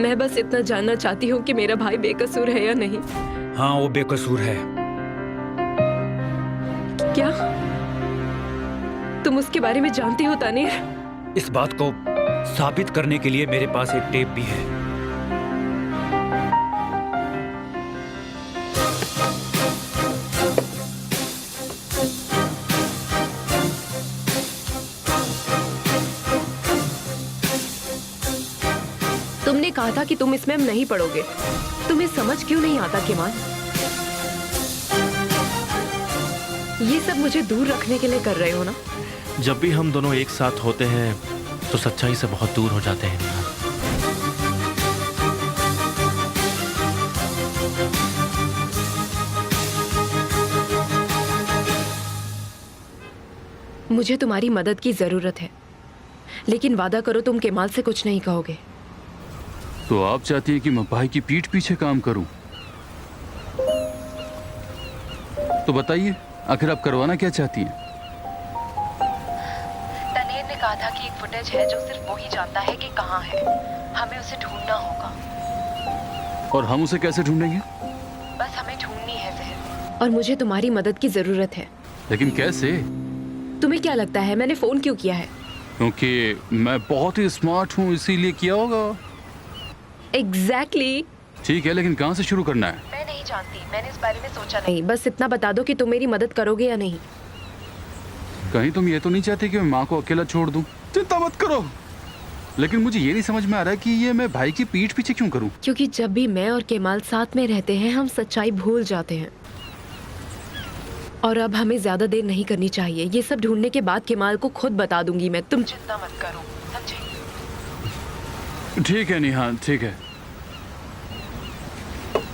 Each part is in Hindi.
मैं बस इतना जानना चाहती हूँ कि मेरा भाई बेकसूर है या नहीं। हाँ, वो बेकसूर है। क्या तुम उसके बारे में जानती हो तानीर? इस बात को साबित करने के लिए मेरे पास एक टेप भी है। तुमने कहा था कि तुम इसमें नहीं पढ़ोगे। तुम्हें समझ क्यों नहीं आता केमाल? ये सब मुझे दूर रखने के लिए कर रहे हो ना? जब भी हम दोनों एक साथ होते हैं तो सच्चाई से बहुत दूर हो जाते हैं नेहा। मुझे तुम्हारी मदद की जरूरत है, लेकिन वादा करो तुम केमाल से कुछ नहीं कहोगे। तो आप चाहती हैं कि मैं भाई की पीठ पीछे काम करूं? तो बताइए, आखिर आप करवाना क्या चाहती हैं? तनेर ने कहा था कि एक फुटेज है जो सिर्फ वो ही जानता है कि कहाँ है। हमें उसे ढूंढना होगा। और हम उसे कैसे ढूंढेंगे? बस हमें ढूंढनी है जहर, और मुझे तुम्हारी मदद की जरूरत है। लेकिन कैसे? तुम्हें क्या लगता है मैंने फोन क्यों किया है? क्योंकि मैं बहुत ही स्मार्ट हूँ, इसीलिए किया होगा। एग्जैक्टली। ठीक है, लेकिन कहाँ से शुरू करना है? मैं नहीं जानती, मैंने इस बारे में सोचा नहीं। बस इतना बता दो कि तुम मेरी मदद करोगे या नहीं। कहीं तुम ये तो नहीं चाहते कि मैं माँ को अकेला छोड़ दूं? चिंता मत करो, लेकिन मुझे ये नहीं समझ में आ रहा कि ये मैं भाई की पीठ पीछे क्यों करूं? क्योंकि जब भी मैं और केमाल साथ में रहते हैं हम सच्चाई भूल जाते हैं, और अब हमें ज्यादा देर नहीं करनी चाहिए। ये सब ढूंढने के बाद केमाल को खुद बता दूंगी मैं। तुम चिंता मत करो, समझे? ठीक है निहान, ठीक है।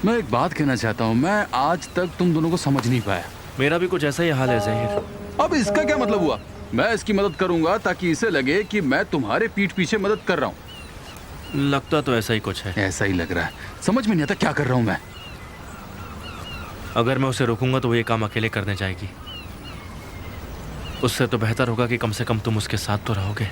मैं एक बात कहना चाहता हूँ, मैं आज तक तुम दोनों को समझ नहीं पाया। मेरा भी कुछ ऐसा ही हाल है ज़हीर। अब इसका क्या मतलब हुआ? मैं इसकी मदद करूंगा ताकि इसे लगे कि मैं तुम्हारे पीठ पीछे मदद कर रहा हूँ। लगता तो ऐसा ही कुछ है। ऐसा ही लग रहा है। समझ में नहीं आता क्या कर रहा हूँ मैं। अगर मैं उसे रोकूंगा तो वो ये काम अकेले करने जाएगी। उससे तो बेहतर होगा कि कम से कम तुम उसके साथ तो रहोगे,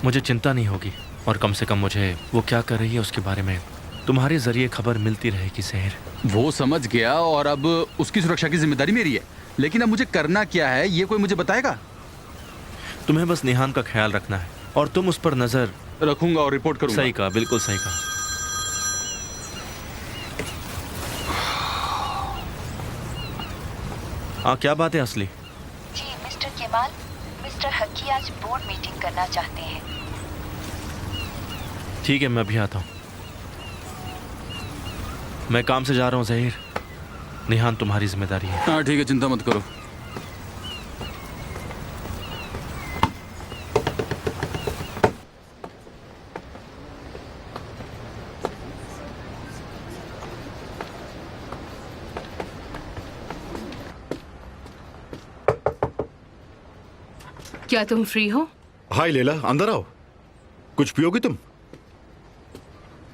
मुझे चिंता नहीं होगी, और कम से कम मुझे वो क्या कर रही है उसके बारे में तुम्हारे जरिए खबर मिलती रहेगी ज़हीर। वो समझ गया, और अब उसकी सुरक्षा की जिम्मेदारी मेरी है। लेकिन अब मुझे करना क्या है ये कोई मुझे बताएगा? तुम्हें बस निहान का ख्याल रखना है और तुम उस पर नजर रखूंगा और रिपोर्ट करूंगा। सही कहा, बिल्कुल सही कहा। हाँ, क्या बात है असली? जी मिस्टर केमाल, मिस्टर हकी आज बोर्ड मीटिंग करना चाहते हैं। ठीक है, मैं भी आता हूँ। मैं काम से जा रहा हूँ ज़हीर। निहान तुम्हारी जिम्मेदारी है। हाँ ठीक है, चिंता मत करो। क्या तुम फ्री हो? हाय लैला, अंदर आओ। कुछ पियोगी तुम?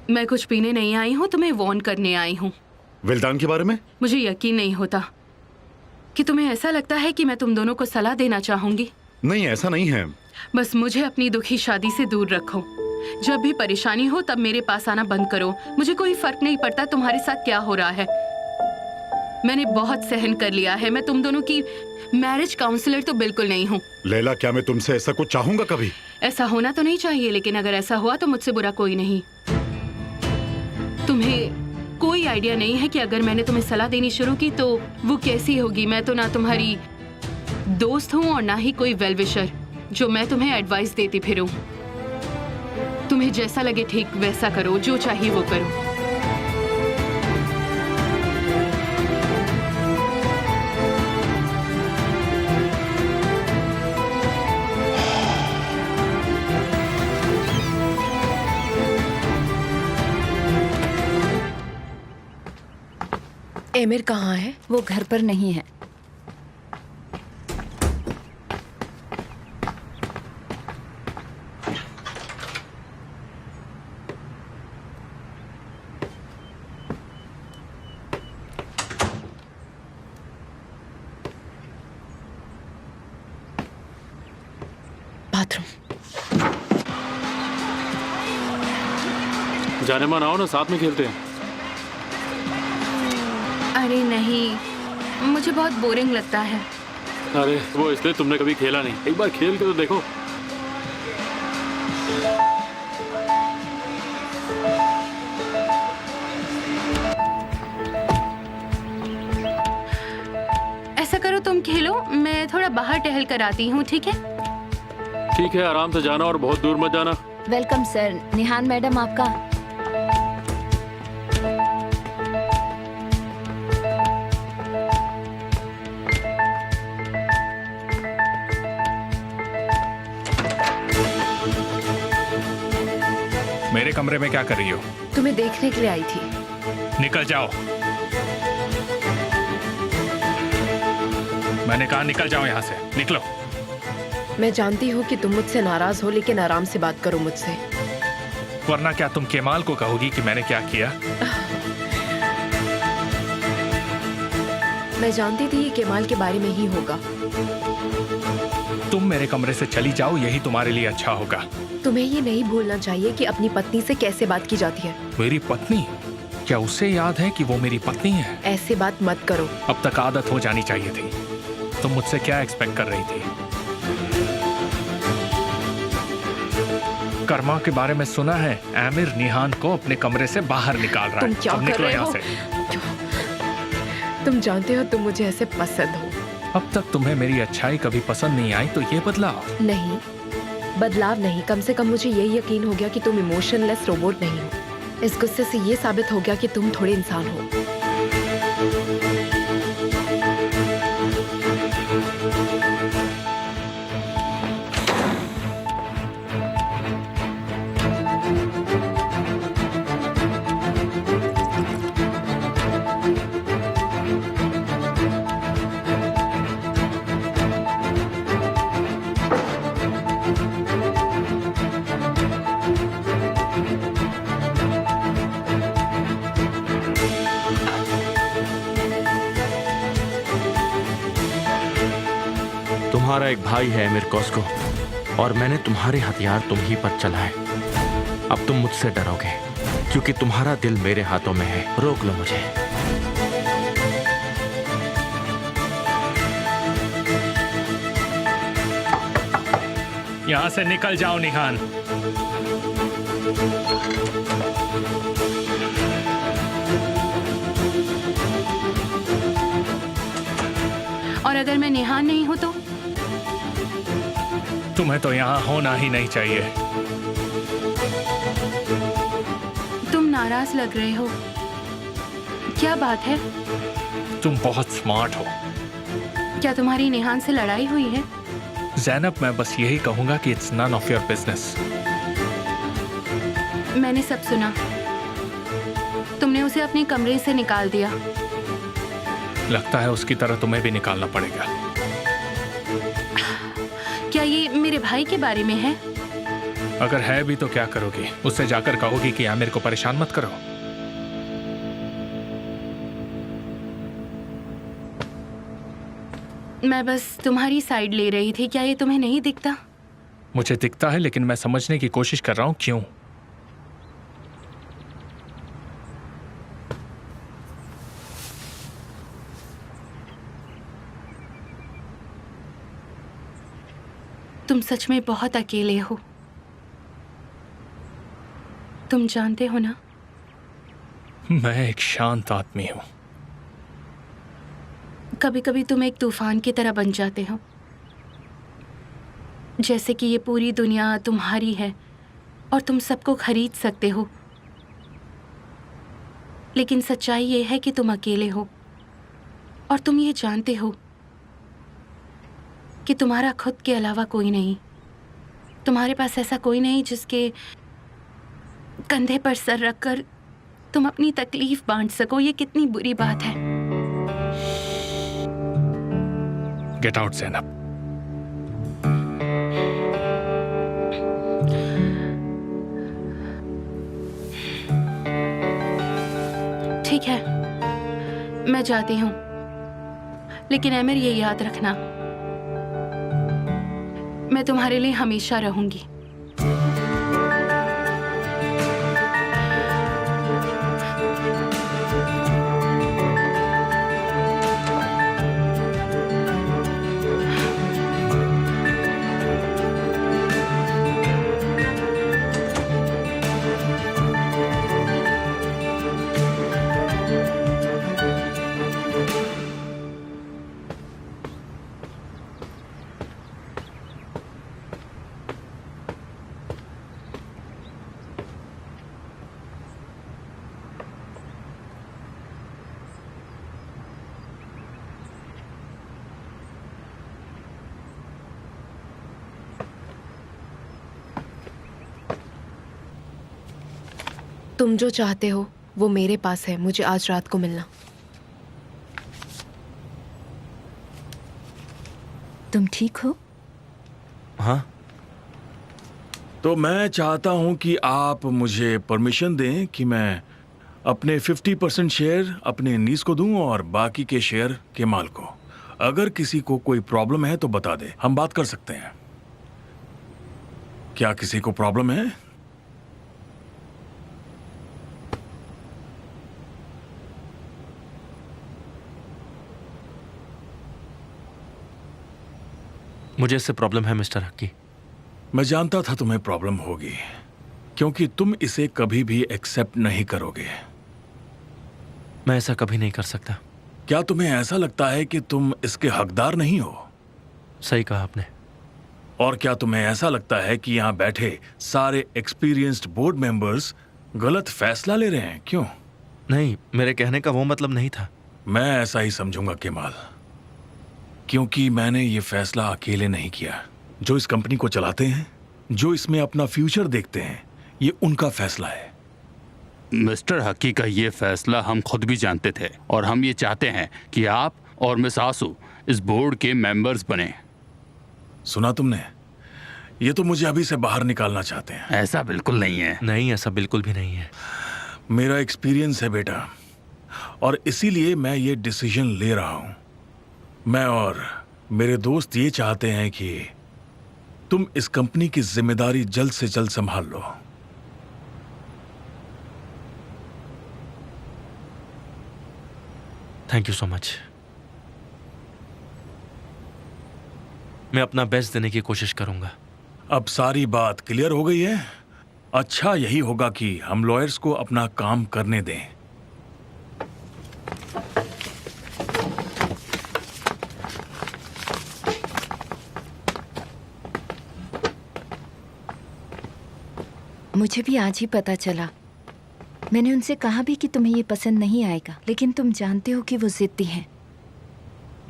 मैं कुछ पीने नहीं आई हूँ, तुम्हें वॉर्न करने आई हूँ। विल्दान के बारे में? मुझे यकीन नहीं होता कि तुम्हें ऐसा लगता है कि मैं तुम दोनों को सलाह देना चाहूंगी। नहीं, ऐसा नहीं है। बस मुझे अपनी दुखी शादी से दूर रखो। जब भी परेशानी हो तब मेरे पास आना बंद करो। मुझे कोई फर्क नहीं पड़ता तुम्हारे साथ क्या हो रहा है। मैंने बहुत सहन कर लिया है। मैं तुम दोनों की मैरिज काउंसलर तो बिल्कुल नहीं हूँ। लैला, क्या मैं तुमसे ऐसा कुछ चाहूंगा कभी? ऐसा होना तो नहीं चाहिए, लेकिन अगर ऐसा हुआ तो मुझसे बुरा कोई नहीं। तुम्हें कोई आइडिया नहीं है कि अगर मैंने तुम्हें सलाह देनी शुरू की तो वो कैसी होगी। मैं तो ना तुम्हारी दोस्त हूँ और ना ही कोई वेल विशर जो मैं तुम्हें एडवाइस देती फिरूं। तुम्हें जैसा लगे ठीक वैसा करो, जो चाहिए वो करो। एमिर कहाँ है? वो घर पर नहीं है। बाथरूम। जाने मन आओ ना, साथ में खेलते हैं। अरे नहीं, मुझे बहुत बोरिंग लगता है। अरे वो इसलिए तुमने कभी खेला नहीं, एक बार खेल के तो देखो। ऐसा करो, तुम खेलो, मैं थोड़ा बाहर टहल कर आती हूँ, ठीक है? ठीक है, आराम से जाना और बहुत दूर मत जाना। वेलकम सर, निहान मैडम आपका। मेरे कमरे में क्या कर रही हो? तुम्हें देखने के लिए आई थी। निकल जाओ। मैंने कहा निकल जाओ यहाँ से, निकलो। मैं जानती हूँ कि तुम मुझसे नाराज हो, लेकिन आराम से बात करो मुझसे। वरना क्या तुम केमाल को कहोगी कि मैंने क्या किया? मैं जानती थी ये केमाल के बारे में ही होगा। तुम मेरे कमरे से चली जाओ, यही तुम्हारे लिए अच्छा होगा। तुम्हें ये नहीं भूलना चाहिए कि अपनी पत्नी से कैसे बात की जाती है। मेरी पत्नी? क्या उसे याद है कि वो मेरी पत्नी है? ऐसे बात मत करो। अब तक आदत हो जानी चाहिए थी। तुम मुझसे क्या एक्सपेक्ट कर रही थी? कर्मा के बारे में सुना है, आमिर निहान को अपने कमरे से बाहर निकाल रहा है। तुम क्या अब कर निकलो रहे यहाँ हो? से। तुम जानते हो तुम मुझे ऐसे पसंद हो। अब तक तुम्हें मेरी अच्छाई कभी पसंद नहीं आई, तो ये बदलाव? नहीं, बदलाव नहीं, कम से कम मुझे ये यकीन हो गया कि तुम इमोशनलेस रोबोट नहीं हो। इस गुस्से से ये साबित हो गया कि तुम थोड़े इंसान हो। तुम्हारा एक भाई है आमिर कॉस्को, और मैंने तुम्हारे हथियार तुम ही पर चलाए। अब तुम मुझसे डरोगे क्योंकि तुम्हारा दिल मेरे हाथों में है। रोक लो मुझे। यहाँ से निकल जाओ निहान। और अगर मैं निहान नहीं हूँ तो? तुम्हें तो यहाँ होना ही नहीं चाहिए। तुम नाराज लग रहे हो, क्या बात है? तुम बहुत स्मार्ट हो। क्या तुम्हारी निहान से लड़ाई हुई है? ज़ैनब, मैं बस यही कहूंगा कि it's none of your business. मैंने सब सुना। तुमने उसे अपने कमरे से निकाल दिया। लगता है उसकी तरह तुम्हें भी निकालना पड़ेगा। क्या ये मेरे भाई के बारे में है? अगर है भी तो क्या करोगी? उससे जाकर कहोगी कि आमिर को परेशान मत करो। मैं बस तुम्हारी साइड ले रही थी, क्या ये तुम्हें नहीं दिखता? मुझे दिखता है, लेकिन मैं समझने की कोशिश कर रहा हूं क्यों। तुम सच में बहुत अकेले हो। तुम जानते हो ना? मैं एक शांत आदमी हूं। कभी कभी तुम एक तूफान की तरह बन जाते हो, जैसे कि ये पूरी दुनिया तुम्हारी है और तुम सबको खरीद सकते हो। लेकिन सच्चाई ये है कि तुम अकेले हो, और तुम ये जानते हो कि तुम्हारा खुद के अलावा कोई नहीं। तुम्हारे पास ऐसा कोई नहीं जिसके कंधे पर सर रखकर तुम अपनी तकलीफ बांट सको। ये कितनी बुरी बात है। Get out Zainab. ठीक है, मैं जाती हूँ, लेकिन आमिर ये याद रखना, मैं तुम्हारे लिए हमेशा रहूंगी। तुम जो चाहते हो वो मेरे पास है, मुझे आज रात को मिलना। तुम ठीक हो? हाँ, तो मैं चाहता हूं कि आप मुझे परमिशन दें कि मैं अपने 50% शेयर अपने नीस को दूं और बाकी के शेयर केमाल को। अगर किसी को कोई प्रॉब्लम है तो बता दे, हम बात कर सकते हैं। क्या किसी को प्रॉब्लम है? मुझे इससे प्रॉब्लम है मिस्टर हक्की। मैं जानता था तुम्हें प्रॉब्लम होगी, क्योंकि तुम इसे कभी भी एक्सेप्ट नहीं करोगे। मैं ऐसा कभी नहीं कर सकता। क्या तुम्हें ऐसा लगता है कि तुम इसके हकदार नहीं हो? सही कहा आपने। और क्या तुम्हें ऐसा लगता है कि यहाँ बैठे सारे एक्सपीरियंस्ड बोर्ड मेंबर्स गलत फैसला ले रहे हैं? क्यों? नहीं, मेरे कहने का वो मतलब नहीं था। मैं ऐसा ही समझूंगा केमाल, क्योंकि मैंने ये फैसला अकेले नहीं किया। जो इस कंपनी को चलाते हैं, जो इसमें अपना फ्यूचर देखते हैं, ये उनका फैसला है। मिस्टर हकी का ये फैसला हम खुद भी जानते थे, और हम ये चाहते हैं कि आप और मिस आसू इस बोर्ड के मेंबर्स बने। सुना तुमने? ये तो मुझे अभी से बाहर निकालना चाहते हैं। ऐसा बिल्कुल नहीं है। नहीं, ऐसा बिल्कुल भी नहीं है। मेरा एक्सपीरियंस है बेटा, और इसीलिए मैं ये डिसीजन ले रहा हूं। मैं और मेरे दोस्त ये चाहते हैं कि तुम इस कंपनी की जिम्मेदारी जल्द से जल्द संभाल लो। Thank you so much. मैं अपना बेस्ट देने की कोशिश करूंगा। अब सारी बात क्लियर हो गई है। अच्छा यही होगा कि हम लॉयर्स को अपना काम करने दें। मुझे भी आज ही पता चला। मैंने उनसे कहा भी कि तुम्हें ये पसंद नहीं आएगा, लेकिन तुम जानते हो कि वो जिद्दी हैं।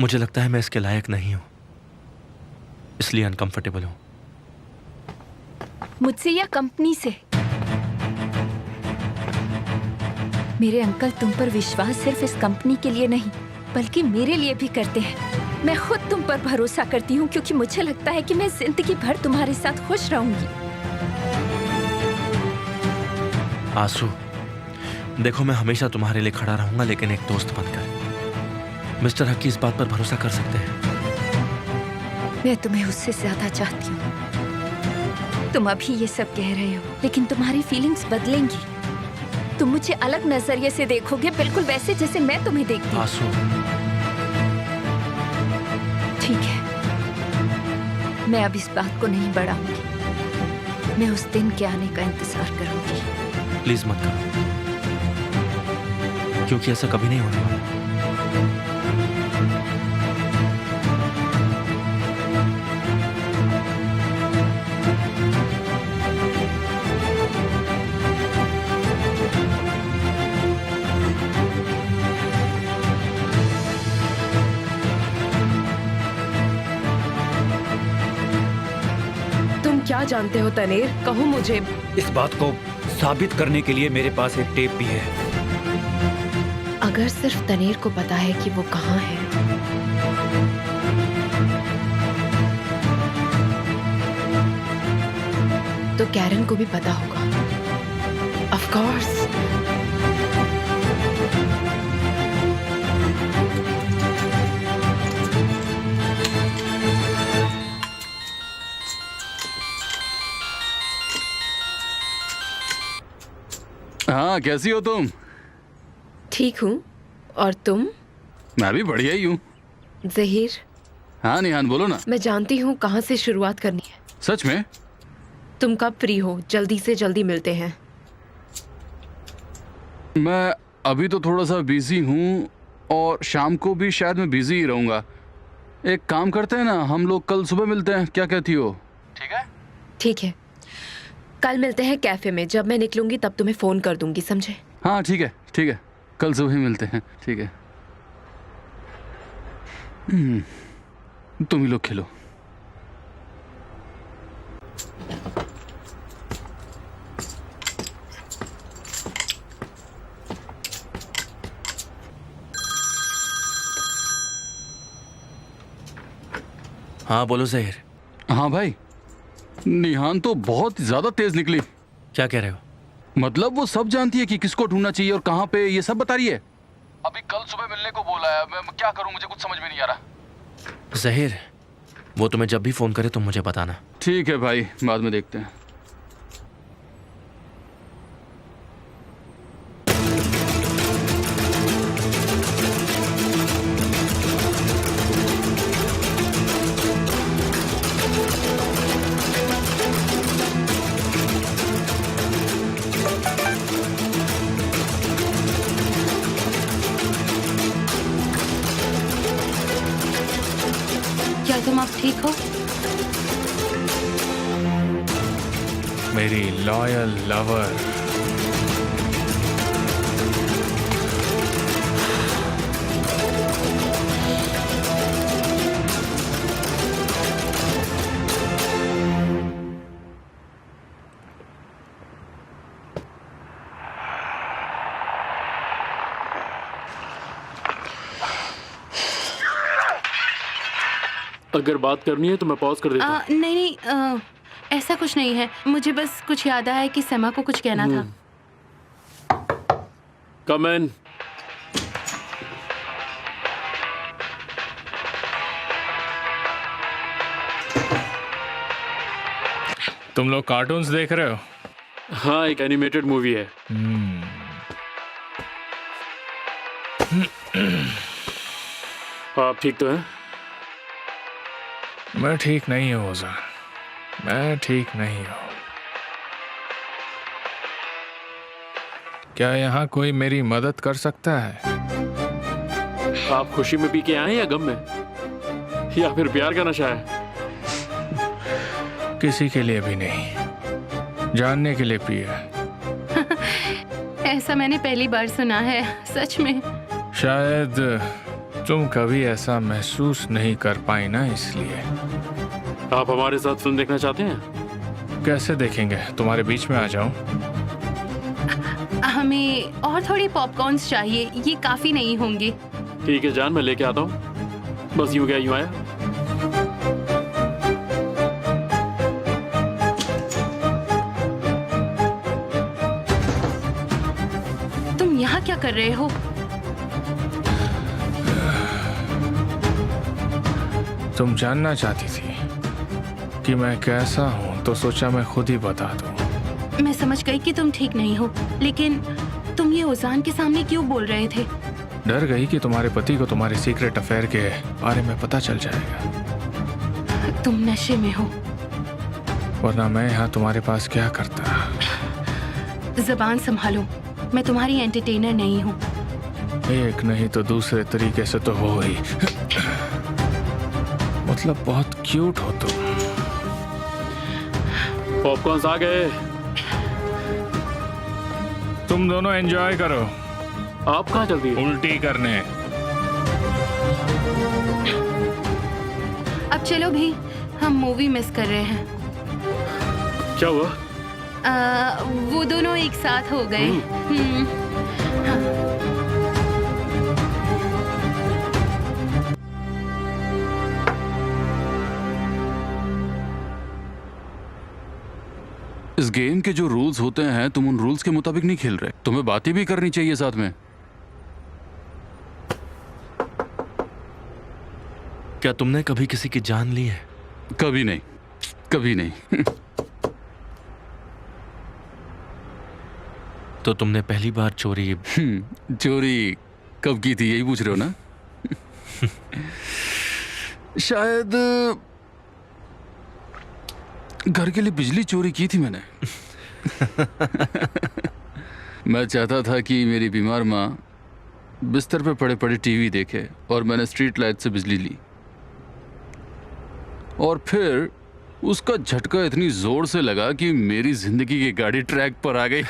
मुझे लगता है मैं इसके लायक नहीं हूं, इसलिए अनकंफर्टेबल हूं। मुझसे या कंपनी से? मेरे अंकल तुम पर विश्वास सिर्फ इस कंपनी के लिए नहीं, बल्कि मेरे लिए भी करते हैं। मैं खुद तुम पर भरोसा करती हूँ, क्योंकि मुझे लगता है कि मैं जिंदगी भर तुम्हारे साथ खुश रहूंगी। आंसू, देखो मैं हमेशा तुम्हारे लिए खड़ा रहूंगा, लेकिन एक दोस्त बनकर। मिस्टर हक्की इस बात पर भरोसा कर सकते हैं। मैं तुम्हें उससे ज्यादा चाहती हूँ। तुम अभी ये सब कह रहे हो, लेकिन तुम्हारी फीलिंग्स बदलेंगी। तुम मुझे अलग नजरिए से देखोगे, बिल्कुल वैसे जैसे मैं तुम्हें देखती हूँ। आंसू, ठीक है, मैं अब इस बात को नहीं बढ़ाऊंगी। मैं उस दिन के आने का इंतजार करूंगी। प्लीज मत करो, क्योंकि ऐसा कभी नहीं होने वाला। तुम क्या जानते हो तनेर? कहो मुझे। इस बात को साबित करने के लिए मेरे पास एक टेप भी है। अगर सिर्फ तनेर को पता है कि वो कहाँ है, तो कैरन को भी पता होगा। Of course. हाँ, कैसी हो तुम? ठीक हूँ, और तुम? मैं भी बढ़िया ही हूँ। जहीर, हाँ निहान, बोलो ना। मैं जानती हूँ कहाँ से शुरुआत करनी है। सच में? तुम कब फ्री हो? जल्दी से जल्दी मिलते हैं। मैं अभी तो थोड़ा सा बिजी हूँ, और शाम को भी शायद मैं बिजी ही रहूँगा। एक काम करते हैं ना, हम लोग कल सुबह मिलते हैं, क्या कहती हो? ठीक है? ठीक है, कल मिलते हैं कैफे में। जब मैं निकलूंगी तब तुम्हें फोन कर दूंगी, समझे? हाँ ठीक है, ठीक है, कल सुबह ही मिलते हैं। ठीक है। तुम ही लोग खेलो। हाँ बोलो जहीर। हाँ भाई, निहान तो बहुत ज्यादा तेज निकली। क्या कह रहे हो? मतलब वो सब जानती है कि किसको ढूंढना चाहिए और कहाँ पे, ये सब बता रही है। अभी कल सुबह मिलने को बोला है। मैं क्या करूं, मुझे कुछ समझ में नहीं आ रहा। जहीर, वो तुम्हें जब भी फोन करे तुम मुझे बताना। ठीक है भाई, बाद में देखते हैं। क्या तुम अब ठीक हो? मेरी लॉयल लवर। अगर बात करनी है तो मैं पॉज कर देता हूँ। नहीं नहीं, ऐसा कुछ नहीं है। मुझे बस कुछ याद आया कि समा को कुछ कहना था। कम इन। तुम लोग कार्टून्स देख रहे हो? हाँ, एक एनिमेटेड मूवी है। आप ठीक तो हैं? मैं ठीक नहीं हूँ ओजान, मैं ठीक नहीं हूँ। क्या यहाँ कोई मेरी मदद कर सकता है? आप खुशी में पी के आए हैं या गम में, या फिर प्यार का नशा है? किसी के लिए भी नहीं, जानने के लिए पिया। ऐसा मैंने पहली बार सुना है, सच में। शायद तुम कभी ऐसा महसूस नहीं कर पाई ना, इसलिए। आप हमारे साथ फिल्म देखना चाहते हैं? कैसे देखेंगे, तुम्हारे बीच में आ जाऊं? हमें और थोड़ी पॉपकॉर्न्स चाहिए, ये काफी नहीं होंगे। ठीक है जान, मैं लेके आता हूँ। बस यूं गया यूं आया। तुम यहाँ क्या कर रहे हो? तुम जानना चाहती थी कि मैं कैसा हूँ, तो सोचा मैं खुद ही बता दूं। मैं समझ गई कि तुम ठीक नहीं हो, लेकिन तुम ये ओजान के सामने क्यों बोल रहे थे? डर गई कि तुम्हारे पति को तुम्हारे सीक्रेट अफेयर के बारे में पता चल जाएगा। तुम नशे में हो। वरना मैं यहाँ तुम्हारे पास क्या करता? जबान संभालो, मैं तुम्हारी एंटरटेनर नहीं हूँ। एक नहीं तो दूसरे तरीके से तो हो ही। मतलब बहुत क्यूट हो तुम। पॉपकॉर्न्स आ गए। तुम दोनों एंजॉय करो। आप कहाँ चल रही है? उल्टी करने। अब चलो भी, हम मूवी मिस कर रहे हैं। क्या हुआ? वो दोनों एक साथ हो गए। हाँ। इस गेम के जो रूल्स होते हैं, तुम उन रूल्स के मुताबिक नहीं खेल रहे। तुम्हें बातें भी करनी चाहिए साथ में। क्या तुमने कभी किसी की जान ली है? कभी नहीं, कभी नहीं। तो तुमने पहली बार चोरी? चोरी कब की थी, यही पूछ रहे हो ना? शायद घर के लिए बिजली चोरी की थी मैंने। मैं चाहता था कि मेरी बीमार माँ बिस्तर पे पड़े पड़े टीवी देखे, और मैंने स्ट्रीट लाइट से बिजली ली। और फिर उसका झटका इतनी जोर से लगा कि मेरी जिंदगी की गाड़ी ट्रैक पर आ गई।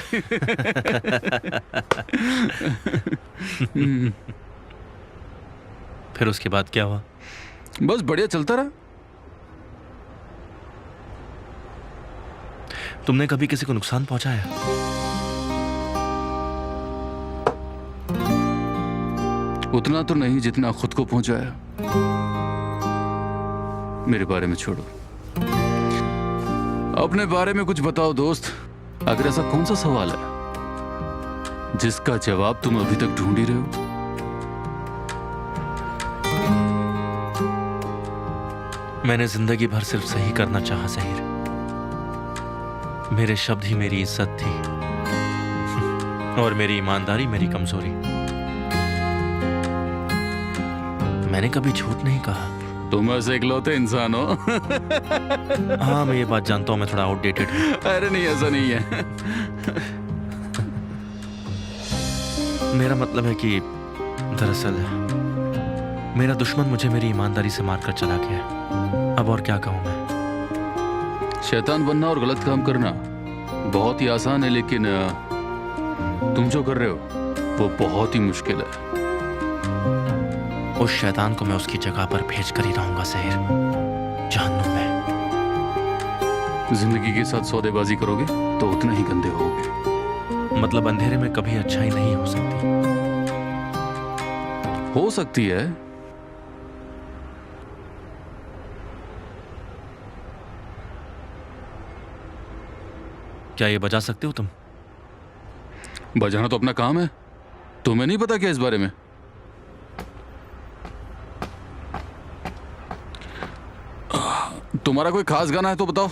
फिर उसके बाद क्या हुआ? बस बढ़िया चलता रहा। तुमने कभी किसी को नुकसान पहुंचाया? उतना तो नहीं जितना खुद को पहुंचाया। मेरे बारे में छोड़ो, अपने बारे में कुछ बताओ दोस्त। अगर ऐसा कौन सा सवाल है जिसका जवाब तुम अभी तक ढूंढ ही रहे हो? मैंने जिंदगी भर सिर्फ सही करना चाहा ज़हीर। मेरे शब्द ही मेरी इज्जत थी और मेरी ईमानदारी मेरी कमजोरी। मैंने कभी झूठ नहीं कहा। तुम ऐसे इकलौते इंसान हो। हाँ, मैं ये बात जानता हूँ, मैं थोड़ा आउटडेटेड हूँ। अरे नहीं, ऐसा नहीं है। मेरा मतलब है कि दरअसल मेरा दुश्मन मुझे मेरी ईमानदारी से मारकर चला गया। अब और क्या कहूँ मैं। शैतान बनना और गलत काम करना बहुत ही आसान है, लेकिन तुम जो कर रहे हो वो बहुत ही मुश्किल है। उस शैतान को मैं उसकी जगह पर भेज कर ही रहूंगा ज़हीर, जहन्नुम में। जिंदगी के साथ सौदेबाजी करोगे तो उतना ही गंदे होगे। मतलब अंधेरे में कभी अच्छाई नहीं हो सकती। हो सकती है। क्या ये बजा सकते हो तुम? बजाना तो अपना काम है। तुम्हें नहीं पता क्या इस बारे में? तुम्हारा कोई खास गाना है तो बताओ।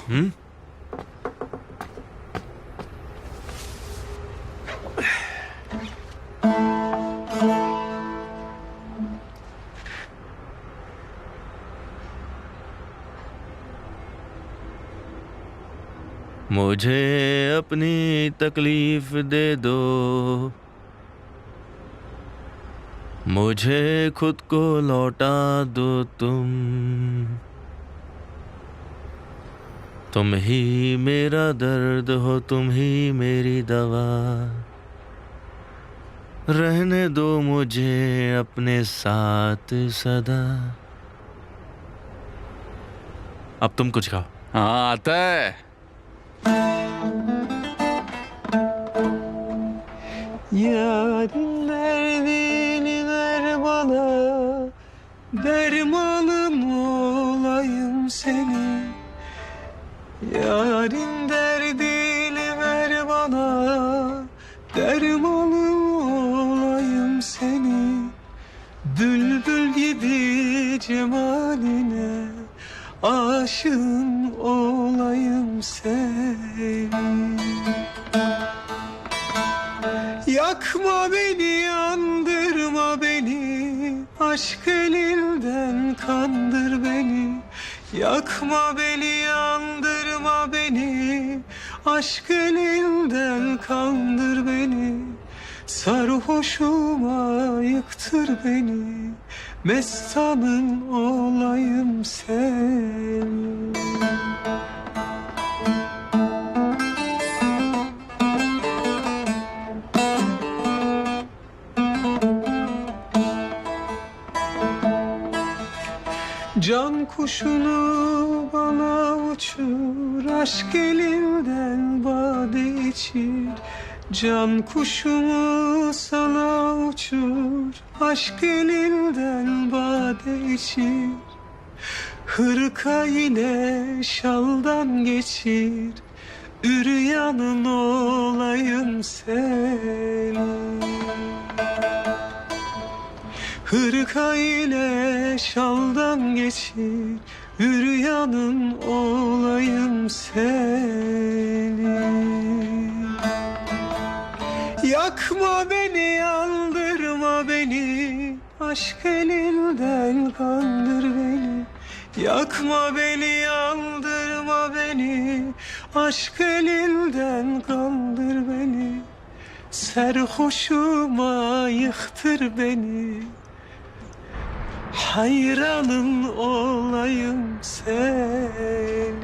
मुझे अपनी तकलीफ दे दो, मुझे खुद को लौटा दो तुम ही मेरा दर्द हो, तुम ही मेरी दवा। रहने दो मुझे अपने साथ सदा। अब तुम कुछ गाओ। हाँ, आता है। Yarın derdini ver bana, dermanım olayım senin. Yarın derdini ver bana, dermanım olayım senin. Bülbül gibi cemaline, aşığın olayım senin. Yakma beni, yandırma beni, aşk elinden kandır beni. Yakma beni, yandırma beni, aşk elinden kandır beni. Sarhoşuma yıktır beni, mestanın olayım senin. Can kuşunu bana uçur, aşk elinden bade içir. Can kuşumu sana uçur, aşk elinden bade içir. Hırka ile şaldan geçir, üryanın olayım senin. Hırka ile şaldan geçir, üryanın olayım senin. Yakma beni, yandırma beni, aşk elinden kandır beni. Yakma beni, yandırma beni, aşk elinden kandır beni. Serhoşuma yıktır beni, hayranın olayım senin.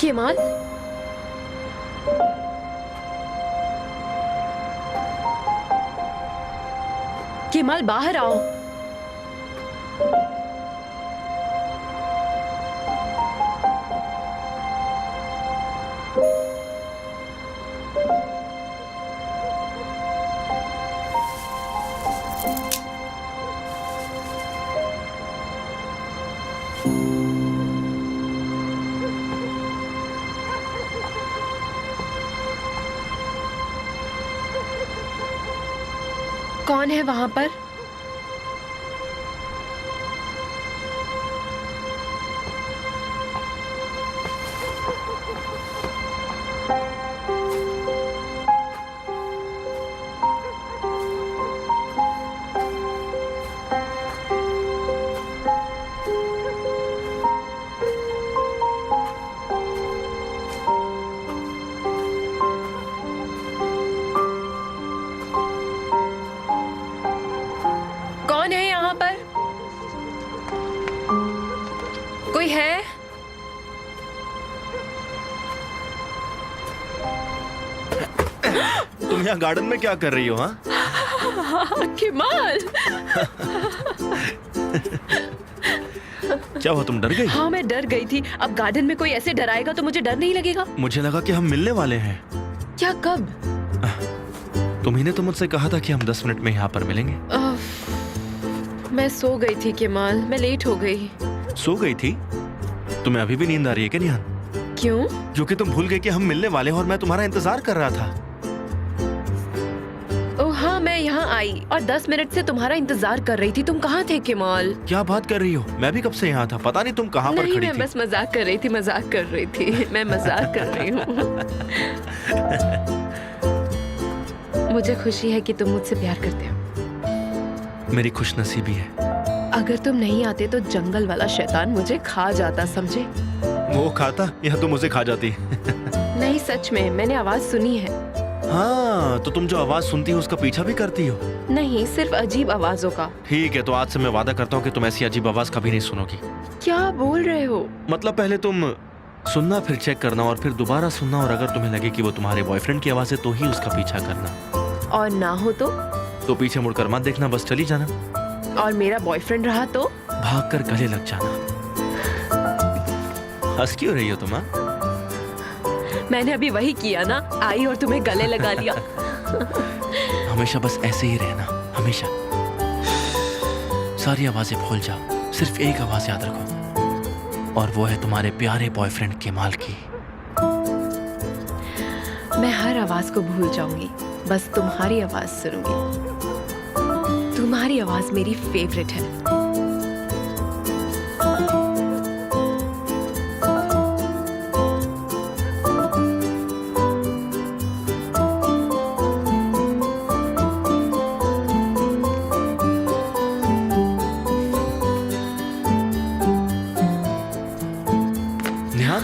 Kemal, Kemal बाहर आओ। कौन है वहां पर? कौन है यहाँ पर? कोई है? तुम यहाँ गार्डन में क्या कर रही हो? हाँ, केमाल! क्या हुआ, तुम डर गई? हाँ, मैं डर गई थी। अब गार्डन में कोई ऐसे डराएगा तो मुझे डर नहीं लगेगा। मुझे लगा कि हम मिलने वाले हैं। क्या, कब? तुम्ही ने तो मुझसे कहा था कि हम 10 मिनट में यहाँ पर मिलेंगे। मैं सो गई थी केमाल, मैं लेट हो गई। सो गई थी? तुम्हें अभी भी नींद आ रही है क्या निहान? क्यों? क्योंकि तुम भूल गई कि हम मिलने वाले हैं और मैं तुम्हारा इंतजार कर रहा था। ओह हाँ, मैं यहाँ आई और 10 मिनट से तुम्हारा इंतजार कर रही थी। तुम कहाँ थे केमाल? क्या बात कर रही हो? मैं भी कब से यहाँ था, पता नहीं तुम कहाँ पर नहीं, खड़ी मैं थी। बस मजाक कर रही थी, मजाक कर रही थी। मैं मजाक कर रही हूँ। मुझे खुशी है कि तुम मुझसे प्यार करते हो। मेरी खुशनसीबी है। अगर तुम नहीं आते तो जंगल वाला शैतान मुझे खा जाता, समझे? वो खाता या तो मुझे खा जाती। नहीं, सच में, मैंने आवाज सुनी है। हाँ, तो तुम जो आवाज सुनती हो उसका पीछा भी करती हो? नहीं, सिर्फ अजीब आवाजों का। ठीक है, तो आज से मैं वादा करता हूँ कि तुम ऐसी अजीब आवाज कभी नहीं सुनोगी। क्या बोल रहे हो? मतलब पहले तुम सुनना, फिर चेक करना और फिर दोबारा सुनना, और अगर तुम्हें लगे कि वो तुम्हारे बॉयफ्रेंड की आवाज है तो ही उसका पीछा करना। और ना हो तो पीछे मुड़कर मत देखना, बस चली जाना। और मेरा बॉयफ्रेंड रहा तो? भागकर गले लग जाना। हंस क्यों रही हो तुम? हाँ? मैंने अभी वही किया ना, आई और तुम्हें गले लगा लिया। हमेशा बस ऐसे ही रहना, हमेशा। सारी आवाजें भूल जाओ, सिर्फ एक आवाज याद रखो, और वो है तुम्हारे प्यारे बॉयफ्रेंड केमाल की। मैं हर आवाज को भूल जाऊंगी, बस तुम्हारी आवाज सुनूंगी। तुम्हारी आवाज मेरी फेवरेट है। निहान,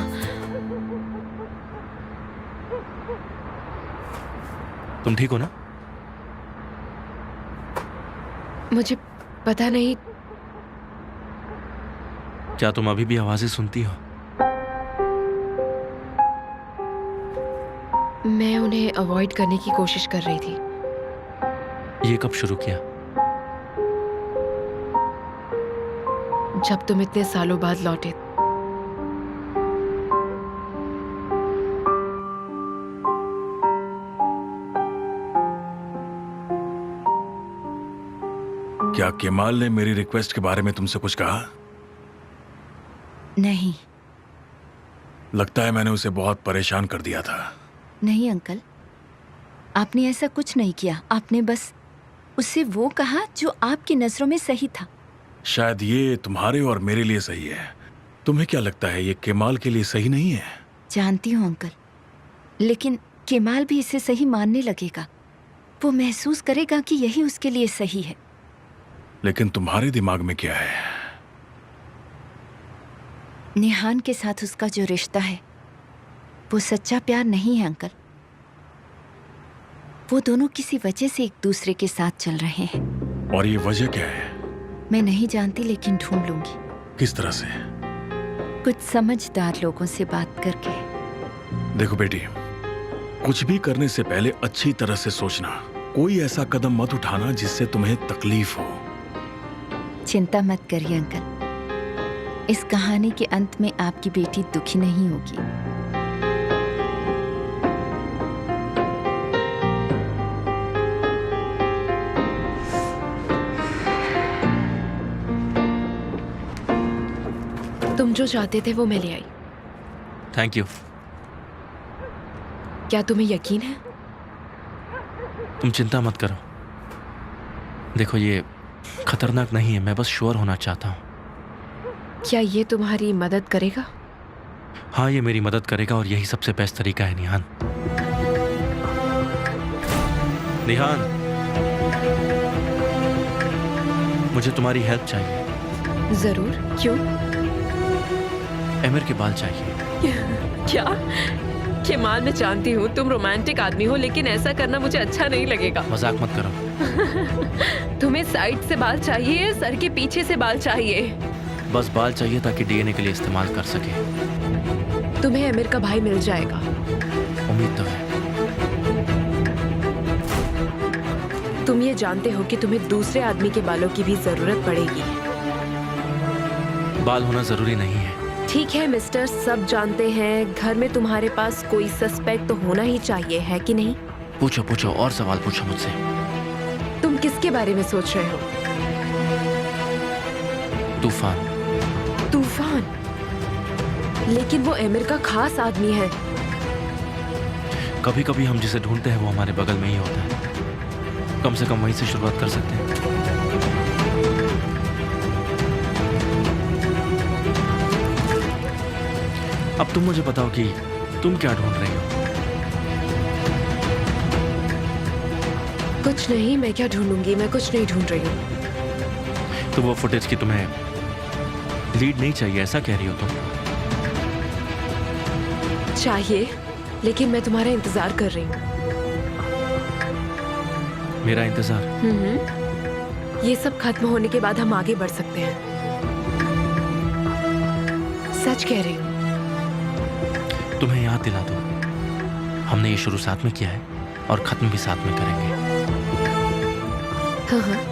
तुम ठीक हो ना? मुझे पता नहीं। क्या तुम अभी भी आवाजें सुनती हो? मैं उन्हें अवॉइड करने की कोशिश कर रही थी। ये कब शुरू किया? जब तुम इतने सालों बाद लौटे। क्या केमाल ने मेरी रिक्वेस्ट के बारे में तुमसे कुछ कहा? नहीं। लगता है मैंने उसे बहुत परेशान कर दिया था। नहीं अंकल, आपने ऐसा कुछ नहीं किया। आपने बस उससे वो कहा जो आपकी नजरों में सही था। शायद ये तुम्हारे और मेरे लिए सही है। तुम्हें क्या लगता है ये केमाल के लिए सही नहीं है? जानती हूँ अंकल, लेकिन केमाल भी इसे सही मानने लगेगा। वो महसूस करेगा कि यही उसके लिए सही है। लेकिन तुम्हारे दिमाग में क्या है? निहान के साथ उसका जो रिश्ता है वो सच्चा प्यार नहीं है अंकल। वो दोनों किसी वजह से एक दूसरे के साथ चल रहे हैं। और ये वजह क्या है? मैं नहीं जानती, लेकिन ढूंढ लूंगी। किस तरह से? कुछ समझदार लोगों से बात करके। देखो बेटी, कुछ भी करने से पहले अच्छी तरह से सोचना। कोई ऐसा कदम मत उठाना जिससे तुम्हें तकलीफ हो। चिंता मत करिए अंकल, इस कहानी के अंत में आपकी बेटी दुखी नहीं होगी। तुम जो चाहते थे वो मैं ले आई। Thank you. क्या तुम्हें यकीन है? तुम चिंता मत करो। देखो ये खतरनाक नहीं है, मैं बस श्योर होना चाहता हूँ। क्या ये तुम्हारी मदद करेगा? हाँ, ये मेरी मदद करेगा और यही सबसे बेस्ट तरीका है। निहान, निहान, मुझे तुम्हारी हेल्प चाहिए। जरूर। क्यों? एमिर के बाल चाहिए। क्या? केमाल, मैं जानती हूँ तुम रोमांटिक आदमी हो, लेकिन ऐसा करना मुझे अच्छा नहीं लगेगा। मजाक मत करो। तुम्हें साइड से बाल चाहिए या सर के पीछे से बाल चाहिए? बस बाल चाहिए ताकि डीएनए के लिए इस्तेमाल कर सके। तुम्हें एमिर का भाई मिल जाएगा। उम्मीद तो है। तुम ये जानते हो कि तुम्हें दूसरे आदमी के बालों की भी जरूरत पड़ेगी। बाल होना जरूरी नहीं है। ठीक है मिस्टर, सब जानते हैं घर में तुम्हारे पास कोई सस्पेक्ट तो होना ही चाहिए, है कि नहीं? पूछो पूछो, और सवाल पूछो मुझसे। तुम किसके बारे में सोच रहे हो? तूफान। तूफान? लेकिन वो एमिर का खास आदमी है। कभी कभी हम जिसे ढूंढते हैं वो हमारे बगल में ही होता है। कम से कम वहीं से शुरुआत कर सकते हैं। अब तुम मुझे बताओ कि तुम क्या ढूंढ रही हो? कुछ नहीं, मैं क्या ढूंढूंगी? मैं कुछ नहीं ढूंढ रही हूँ। तो वो फुटेज की तुम्हें लीड नहीं चाहिए, ऐसा कह रही हो तुम? चाहिए, लेकिन मैं तुम्हारा इंतजार कर रही हूँ। मेरा इंतजार? ये सब खत्म होने के बाद हम आगे बढ़ सकते हैं। सच कह रही हूँ। तुम्हें याद दिला दूं, हमने ये शुरू साथ में किया है और खत्म भी साथ में करेंगे। हाँ हाँ।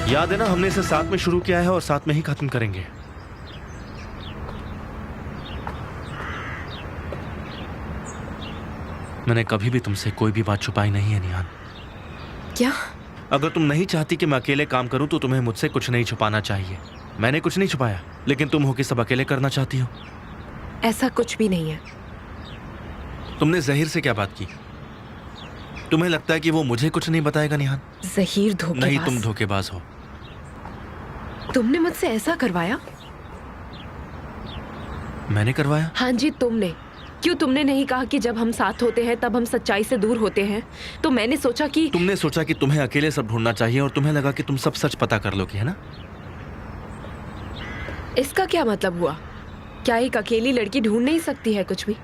याद है ना, हमने इसे साथ में शुरू किया है और साथ में ही खत्म करेंगे। मैंने कभी भी तुमसे कोई भी बात छुपाई नहीं है निहान। क्या? अगर तुम नहीं चाहती कि मैं अकेले काम करूं तो तुम्हें मुझसे कुछ नहीं छुपाना चाहिए। मैंने कुछ नहीं छुपाया, लेकिन तुम हो कि सब अकेले करना चाहती हो। ऐसा कुछ भी नहीं है। तुमने जहीर से क्या बात की? तुम्हें लगता है कि वो मुझे कुछ नहीं बताएगा निहान? जहीर धोखेबाज। नहीं, तुम धोखेबाज हो। तुमने मुझसे ऐसा करवाया? मैंने करवाया? हाँ जी, तुमने। क्यों तुमने नहीं कहा कि जब हम साथ होते हैं तब हम सच्चाई से दूर होते हैं? तो मैंने सोचा कि तुमने सोचा कि तुम्हें अकेले सब ढूंढना चाहिए और तुम्हें लगा कि तुम सब सच पता कर लोगे, है ना? इसका क्या मतलब हुआ? क्या एक अकेली लड़की ढूंढ नहीं सकती है कुछ भी?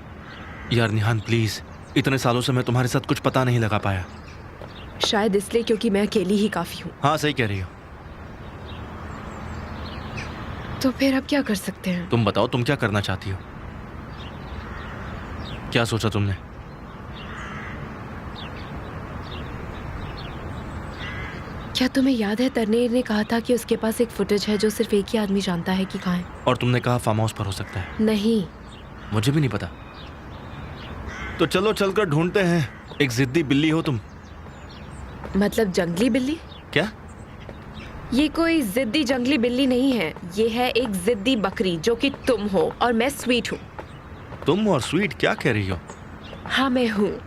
यार निहान प्लीज, इतने सालों से मैं तुम्हारे साथ कुछ पता नहीं लगा पाया। शायद इसलिए क्योंकि मैं अकेली ही काफी हूँ। हाँ, सही कह रही हो। तो फिर अब क्या कर सकते हैं? तुम बताओ, तुम क्या करना चाहती हो? क्या सोचा तुमने? क्या तुम्हें याद है तरनेर ने कहा था कि उसके पास एक फुटेज है जो सिर्फ एक ही आदमी जानता है कि कहाँ है? और तुमने कहा फार्म हाउस पर हो सकता है। नहीं, मुझे भी नहीं पता। तो चलो चलकर ढूंढते हैं। एक जिद्दी बिल्ली हो तुम। मतलब जंगली बिल्ली? क्या? ये कोई जिद्दी जंगली बिल्ली नहीं है, ये है एक जिद्दी बकरी जो कि तुम हो, और मैं स्वीट हूँ। तुम और स्वीट क्या कह रही हो? हाँ, मैं हूँ।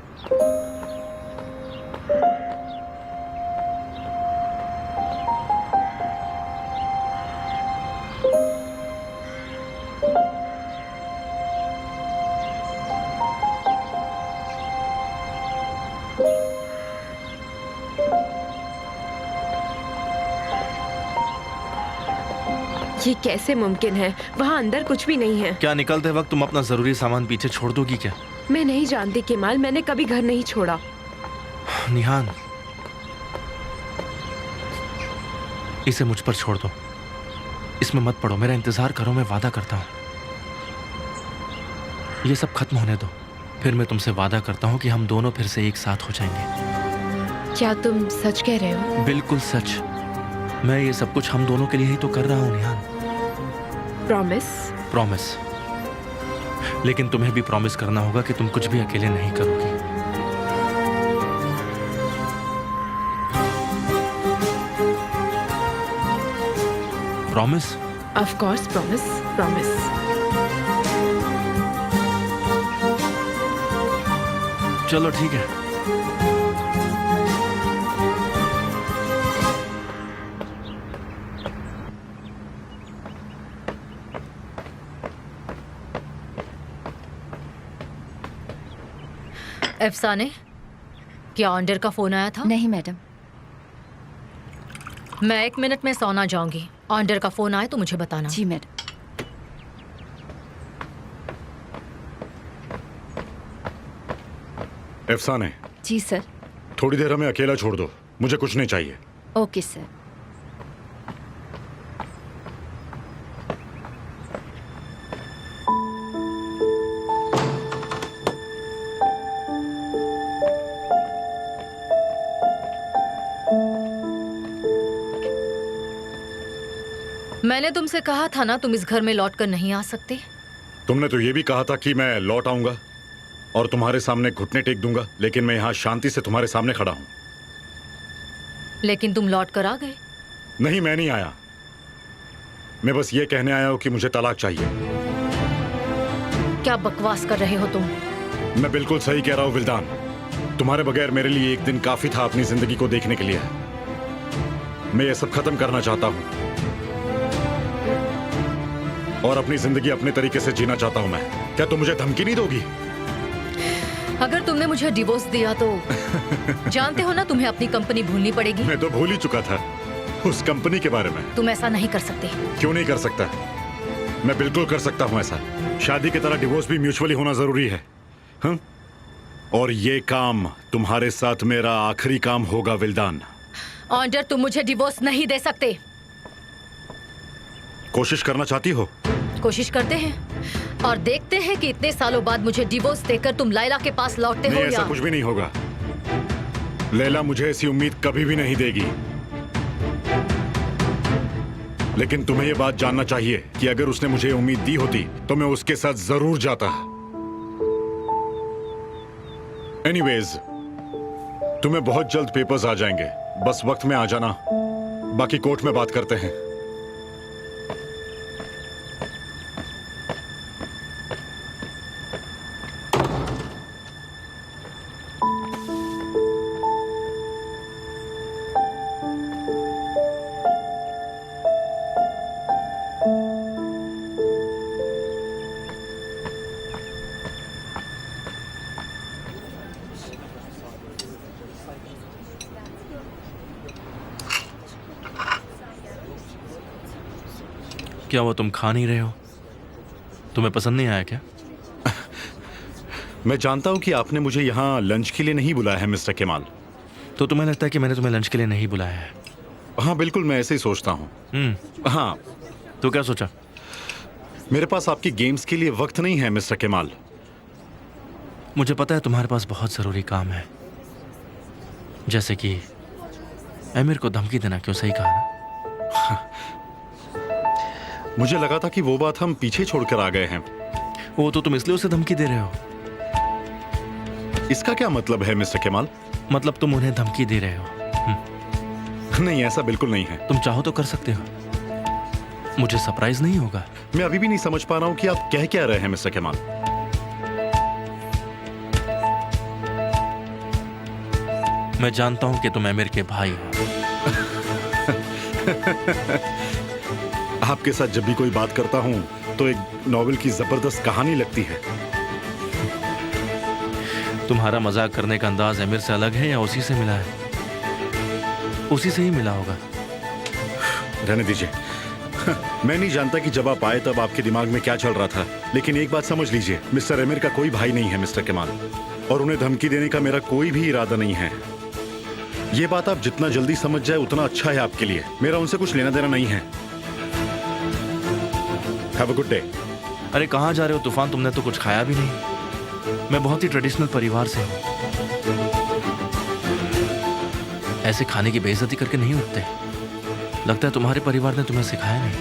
ये कैसे मुमकिन है? वहाँ अंदर कुछ भी नहीं है। क्या निकलते वक्त तुम अपना जरूरी सामान पीछे छोड़ दोगी क्या? मैं नहीं जानती केमाल, मैंने कभी घर नहीं छोड़ा। निहान, इसे मुझ पर छोड़ दो। इसमें मत पड़ो, मेरा इंतजार करो, मैं वादा करता हूं। ये सब खत्म होने दो, फिर मैं तुमसे वादा करता हूं कि हम दोनों फिर से एक साथ हो जाएंगे। क्या तुम सच कह रहे हो? बिल्कुल सच। मैं ये सब कुछ हम दोनों के लिए ही तो कर रहा हूं निहान। प्रॉमिस? प्रॉमिस। लेकिन तुम्हें भी प्रॉमिस करना होगा कि तुम कुछ भी अकेले नहीं करोगी। Promise? Of course promise, promise. चलो ठीक है। अफसाने, क्या ऑर्डर का फोन आया था? नहीं मैडम। मैं 1 मिनट में सोना जाऊंगी। ऑर्डर का फोन आए तो मुझे बताना। जी मैडम। अफसाने, जी सर। थोड़ी देर हमें अकेला छोड़ दो, मुझे कुछ नहीं चाहिए। Okay sir. मैंने तुमसे कहा था ना, तुम इस घर में लौट कर नहीं आ सकते। तुमने तो ये भी कहा था कि मैं लौट आऊंगा और तुम्हारे सामने घुटने टेक दूंगा, लेकिन मैं यहाँ शांति से तुम्हारे सामने खड़ा हूँ। लेकिन तुम लौट कर आ गए। नहीं, मैं नहीं आया। मैं बस ये कहने आया हूँ कि मुझे तलाक चाहिए। क्या बकवास कर रहे हो तुम? मैं बिल्कुल सही कह रहा हूँ विल्दान। तुम्हारे बगैर मेरे लिए एक दिन काफी था अपनी जिंदगी को देखने के लिए। मैं ये सब खत्म करना चाहता हूँ और अपनी जिंदगी अपने तरीके से जीना चाहता हूँ मैं। क्या तुम मुझे धमकी नहीं दोगी? अगर तुमने मुझे डिवोर्स दिया तो जानते हो ना, तुम्हें अपनी कंपनी भूलनी पड़ेगी। मैं तो भूल ही चुका था उस कंपनी के बारे में। तुम ऐसा नहीं कर सकते। क्यों नहीं कर सकता? मैं बिल्कुल कर सकता हूँ ऐसा। शादी की तरह डिवोर्स भी म्यूचुअली होना जरूरी है। हाँ? और ये काम तुम्हारे साथ मेरा आखिरी काम होगा विल्दान। ऑर्डर, तुम मुझे डिवोर्स नहीं दे सकते। कोशिश करना चाहती हो? कोशिश करते हैं और देखते हैं कि इतने सालों बाद मुझे डिवोर्स देकर तुम लाइला के पास लौटते हो नहीं, या ऐसा कुछ भी नहीं होगा। लैला मुझे ऐसी उम्मीद कभी भी नहीं देगी। लेकिन तुम्हें यह बात जानना चाहिए कि अगर उसने मुझे उम्मीद दी होती तो मैं उसके साथ जरूर जाता। एनीवेज, तुम्हें बहुत जल्द पेपर्स आ जाएंगे, बस वक्त में आ जाना। बाकी कोर्ट में बात करते हैं। क्या वो तुम खा नहीं रहे हो? तुम्हें पसंद नहीं आया क्या? मैं जानता हूं कि आपने मुझे यहाँ लंच के लिए नहीं बुलाया है मिस्टर केमाल। तो तुम्हें लगता है कि मैंने तुम्हें लंच के लिए नहीं बुलाया है? हाँ बिल्कुल, मैं ऐसे ही सोचता हूँ। हाँ। तो क्या सोचा? मेरे पास आपकी गेम्स के लिए वक्त नहीं है मिस्टर केमाल। मुझे पता है तुम्हारे पास बहुत जरूरी काम है, जैसे कि एमिर को धमकी देना। क्यों? सही कहा ना? मुझे लगा था कि वो बात हम पीछे छोड़कर आ गए हैं। वो तो तुम इसलिए उसे धमकी दे रहे हो। इसका क्या मतलब है मिस्टर केमाल? मतलब तुम उन्हें धमकी दे रहे हो? नहीं, ऐसा बिल्कुल नहीं है। तुम चाहो तो कर सकते हो, मुझे सरप्राइज नहीं होगा। मैं अभी भी नहीं समझ पा रहा हूँ कि आप कह क्या रहे हैं मिस्टर केमाल। मैं जानता हूं कि तुम एमिर के भाई हो। आपके साथ जब भी कोई बात करता हूं तो एक नॉवेल की जबरदस्त कहानी लगती है। तुम्हारा मजाक करने का अंदाज एमिर से अलग है या उसी से मिला है? उसी से ही मिला होगा। रहने दीजिए। मैं नहीं जानता कि जब आप आए तब आपके दिमाग में क्या चल रहा था, लेकिन एक बात समझ लीजिए, मिस्टर एमिर का कोई भाई नहीं है मिस्टर केमाल, और उन्हें धमकी देने का मेरा कोई भी इरादा नहीं है। ये बात आप जितना जल्दी समझ जाए उतना अच्छा है आपके लिए। मेरा उनसे कुछ लेना देना नहीं है। Have a good day. अरे कहाँ जा रहे हो तूफान? तुमने तो कुछ खाया भी नहीं। मैं बहुत ही ट्रेडिशनल परिवार से हूँ। ऐसे खाने की बेइज्जती करके नहीं उठते। लगता है तुम्हारे परिवार ने तुम्हें सिखाया नहीं।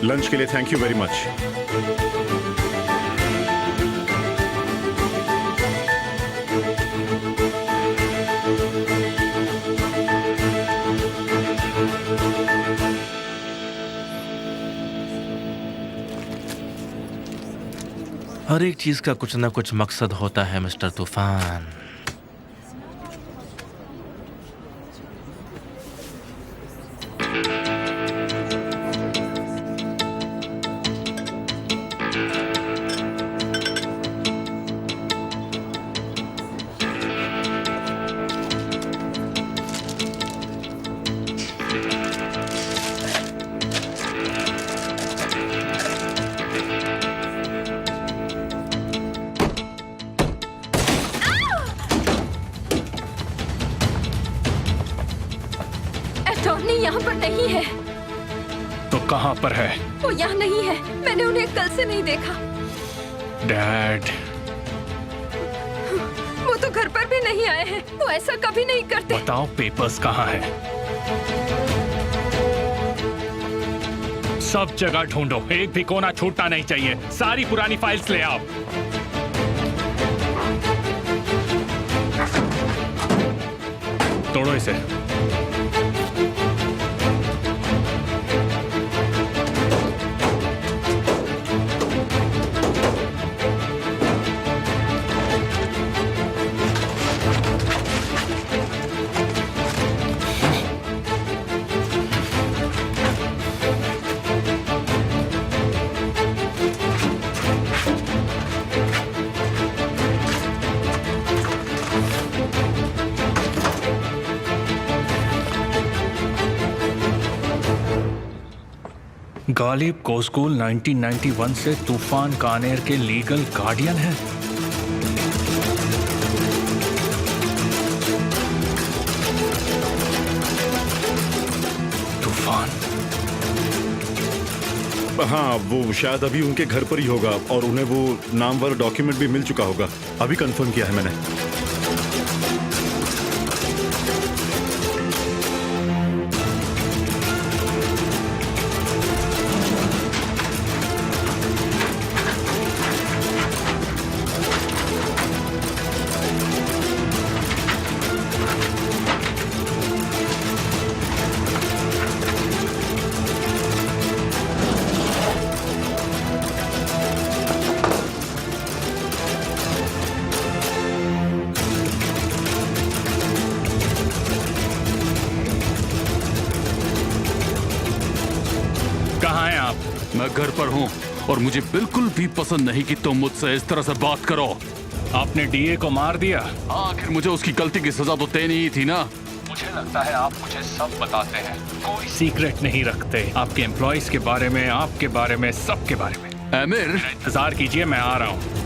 लंच के लिए थैंक यू वेरी मच। हर एक चीज का कुछ ना कुछ मकसद होता है मिस्टर तूफान। अटॉर्नी यहाँ पर नहीं है। तो कहाँ पर है? वो यहाँ नहीं है। मैंने उन्हें कल से नहीं देखा। डैड, वो तो घर पर भी नहीं आए हैं। वो ऐसा कभी नहीं करते। बताओ पेपर्स कहाँ है? सब जगह ढूंढो, एक भी कोना छूटना नहीं चाहिए। सारी पुरानी फाइल्स ले आओ। तोड़ो इसे। गालिब कोस्कूल 1991 से तूफान कानेर के लीगल गार्डियन हैं। तूफान? हाँ, वो शायद अभी उनके घर पर ही होगा और उन्हें वो नाम वाला डॉक्यूमेंट भी मिल चुका होगा। अभी कंफर्म किया है मैंने। कहाँ हैं आप? मैं घर पर हूँ और मुझे बिल्कुल भी पसंद नहीं कि तुम मुझसे इस तरह से बात करो। आपने डीए को मार दिया। आखिर मुझे उसकी गलती की सजा तो देनी ही थी ना। मुझे लगता है आप मुझे सब बताते हैं, कोई सीक्रेट नहीं रखते। आपके एम्प्लॉइज के बारे में, आपके बारे में, सबके बारे में। आमिर, इंतजार कीजिए, मैं आ रहा हूँ।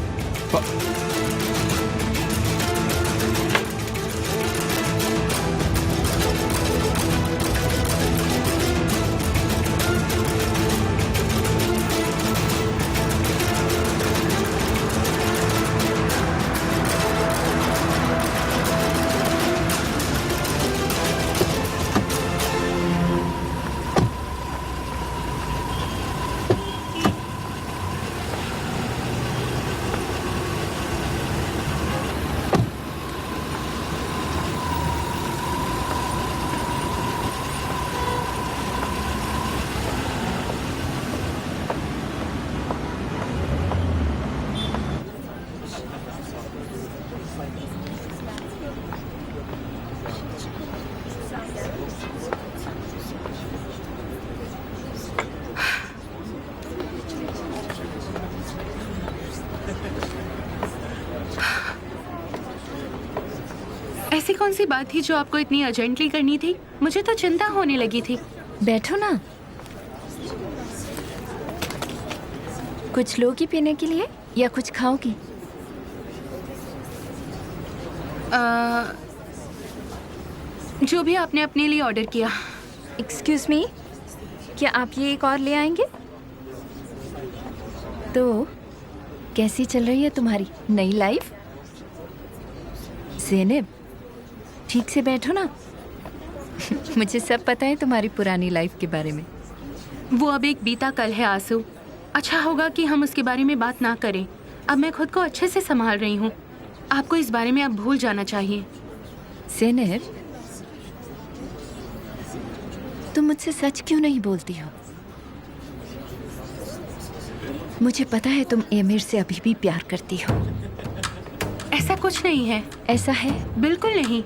ऐसी कौन सी बात थी जो आपको इतनी अर्जेंटली करनी थी? मुझे तो चिंता होने लगी थी। बैठो ना। कुछ लोगी पीने के लिए या कुछ खाओगी? जो भी आपने अपने लिए ऑर्डर किया। एक्सक्यूज मी, क्या आप ये एक और ले आएंगे? तो कैसी चल रही है तुम्हारी नई लाइफ? ज़ैनब, ठीक से बैठो ना। मुझे सब पता है तुम्हारी पुरानी लाइफ के बारे में। वो अब एक बीता कल है आंसू। अच्छा होगा कि हम उसके बारे में बात ना करें। अब मैं खुद को अच्छे से संभाल रही हूँ। आपको इस बारे में अब भूल जाना चाहिए। ज़ैनब, तुम मुझसे सच क्यों नहीं बोलती हो? मुझे पता है तुम एमिर से अभी भी प्यार करती हो। ऐसा कुछ नहीं है। ऐसा है। बिल्कुल नहीं।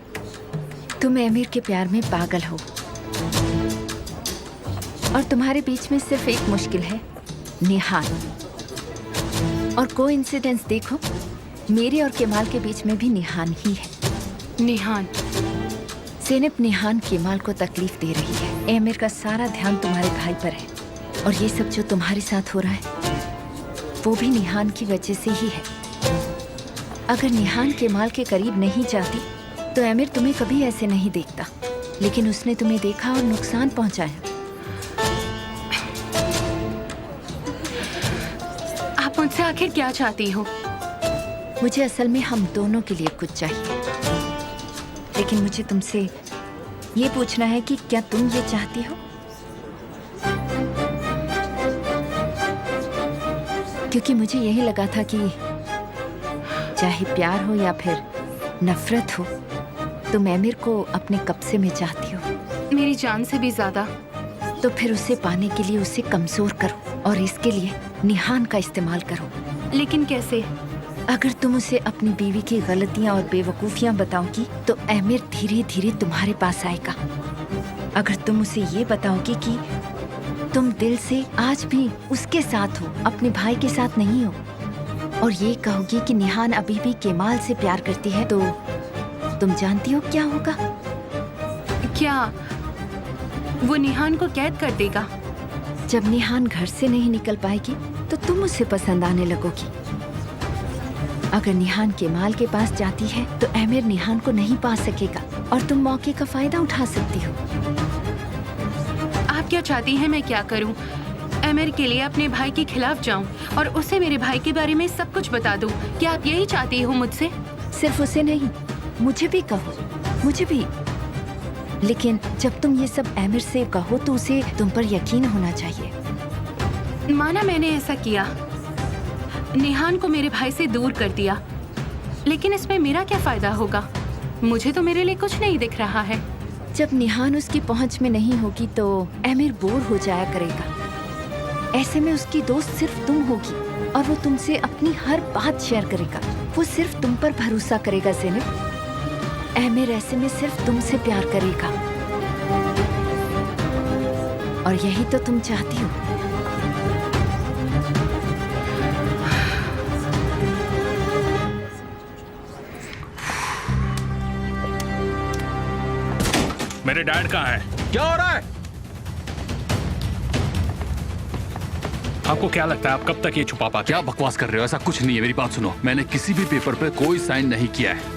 तुम एमिर के प्यार में पागल हो और तुम्हारे बीच में सिर्फ एक मुश्किल है, निहान। और कोइंसिडेंस देखो, मेरे और केमाल के बीच में भी निहान ही है। निहान? ज़ैनब, निहान केमाल को तकलीफ दे रही है। एमिर का सारा ध्यान तुम्हारे भाई पर है और ये सब जो तुम्हारे साथ हो रहा है वो भी निहान की वजह से ही है। अगर निहान केमाल के करीब नहीं जाती तो एमिर तुम्हें कभी ऐसे नहीं देखता, लेकिन उसने तुम्हें देखा और नुकसान पहुंचाया। आप मुझसे आखिर क्या चाहती हो? मुझे असल में हम दोनों के लिए कुछ चाहिए, लेकिन मुझे तुमसे ये पूछना है कि क्या तुम ये चाहती हो? क्योंकि मुझे यही लगा था कि चाहे प्यार हो या फिर नफरत हो, तुम एमिर को अपने कब्जे में चाहती हो। मेरी जान से भी ज्यादा। तो फिर उसे पाने के लिए उसे कमजोर करो और इसके लिए निहान का इस्तेमाल करो। लेकिन कैसे? अगर तुम उसे अपनी बीवी की गलतियां और बेवकूफियां बताओगी तो एमिर धीरे धीरे तुम्हारे पास आएगा। अगर तुम उसे ये बताओगी कि तुम दिल से आज भी उसके साथ हो, अपने भाई के साथ नहीं हो, और ये कहोगी कि निहान अभी भी केमाल से प्यार करती है, तो तुम जानती हो क्या होगा? क्या वो निहान को कैद कर देगा? जब निहान घर से नहीं निकल पाएगी तो तुम उसे पसंद आने लगोगी। अगर निहान केमाल के पास जाती है तो एमिर निहान को नहीं पा सकेगा और तुम मौके का फायदा उठा सकती हो। आप क्या चाहती हैं मैं क्या करूं? एमिर के लिए अपने भाई के खिलाफ जाऊं और उसे मेरे भाई के बारे में सब कुछ बता दूं? क्या आप यही चाहती हो मुझसे? सिर्फ उसे नहीं, मुझे भी कहो, मुझे भी। लेकिन जब तुम ये सब एमिर से कहो तो उसे तुम पर यकीन होना चाहिए। माना मैंने ऐसा किया, निहान को मेरे भाई से दूर कर दिया, लेकिन इसमें मेरा क्या फायदा होगा? मुझे तो मेरे लिए कुछ नहीं दिख रहा है। जब निहान उसकी पहुंच में नहीं होगी तो एमिर बोर हो जाया करेगा। ऐसे में उसकी दोस्त सिर्फ तुम होगी और वो तुमसे अपनी हर बात शेयर करेगा। वो सिर्फ तुम पर भरोसा करेगा ज़ैनब। एमिर ऐसे में सिर्फ तुमसे प्यार करेगा और यही तो तुम चाहती हो। मेरे डैड कहाँ हैं? क्या हो रहा है? आपको क्या लगता है आप कब तक ये छुपा पाते? क्या बकवास कर रहे हो? ऐसा कुछ नहीं है। मेरी बात सुनो, मैंने किसी भी पेपर पे कोई साइन नहीं किया है।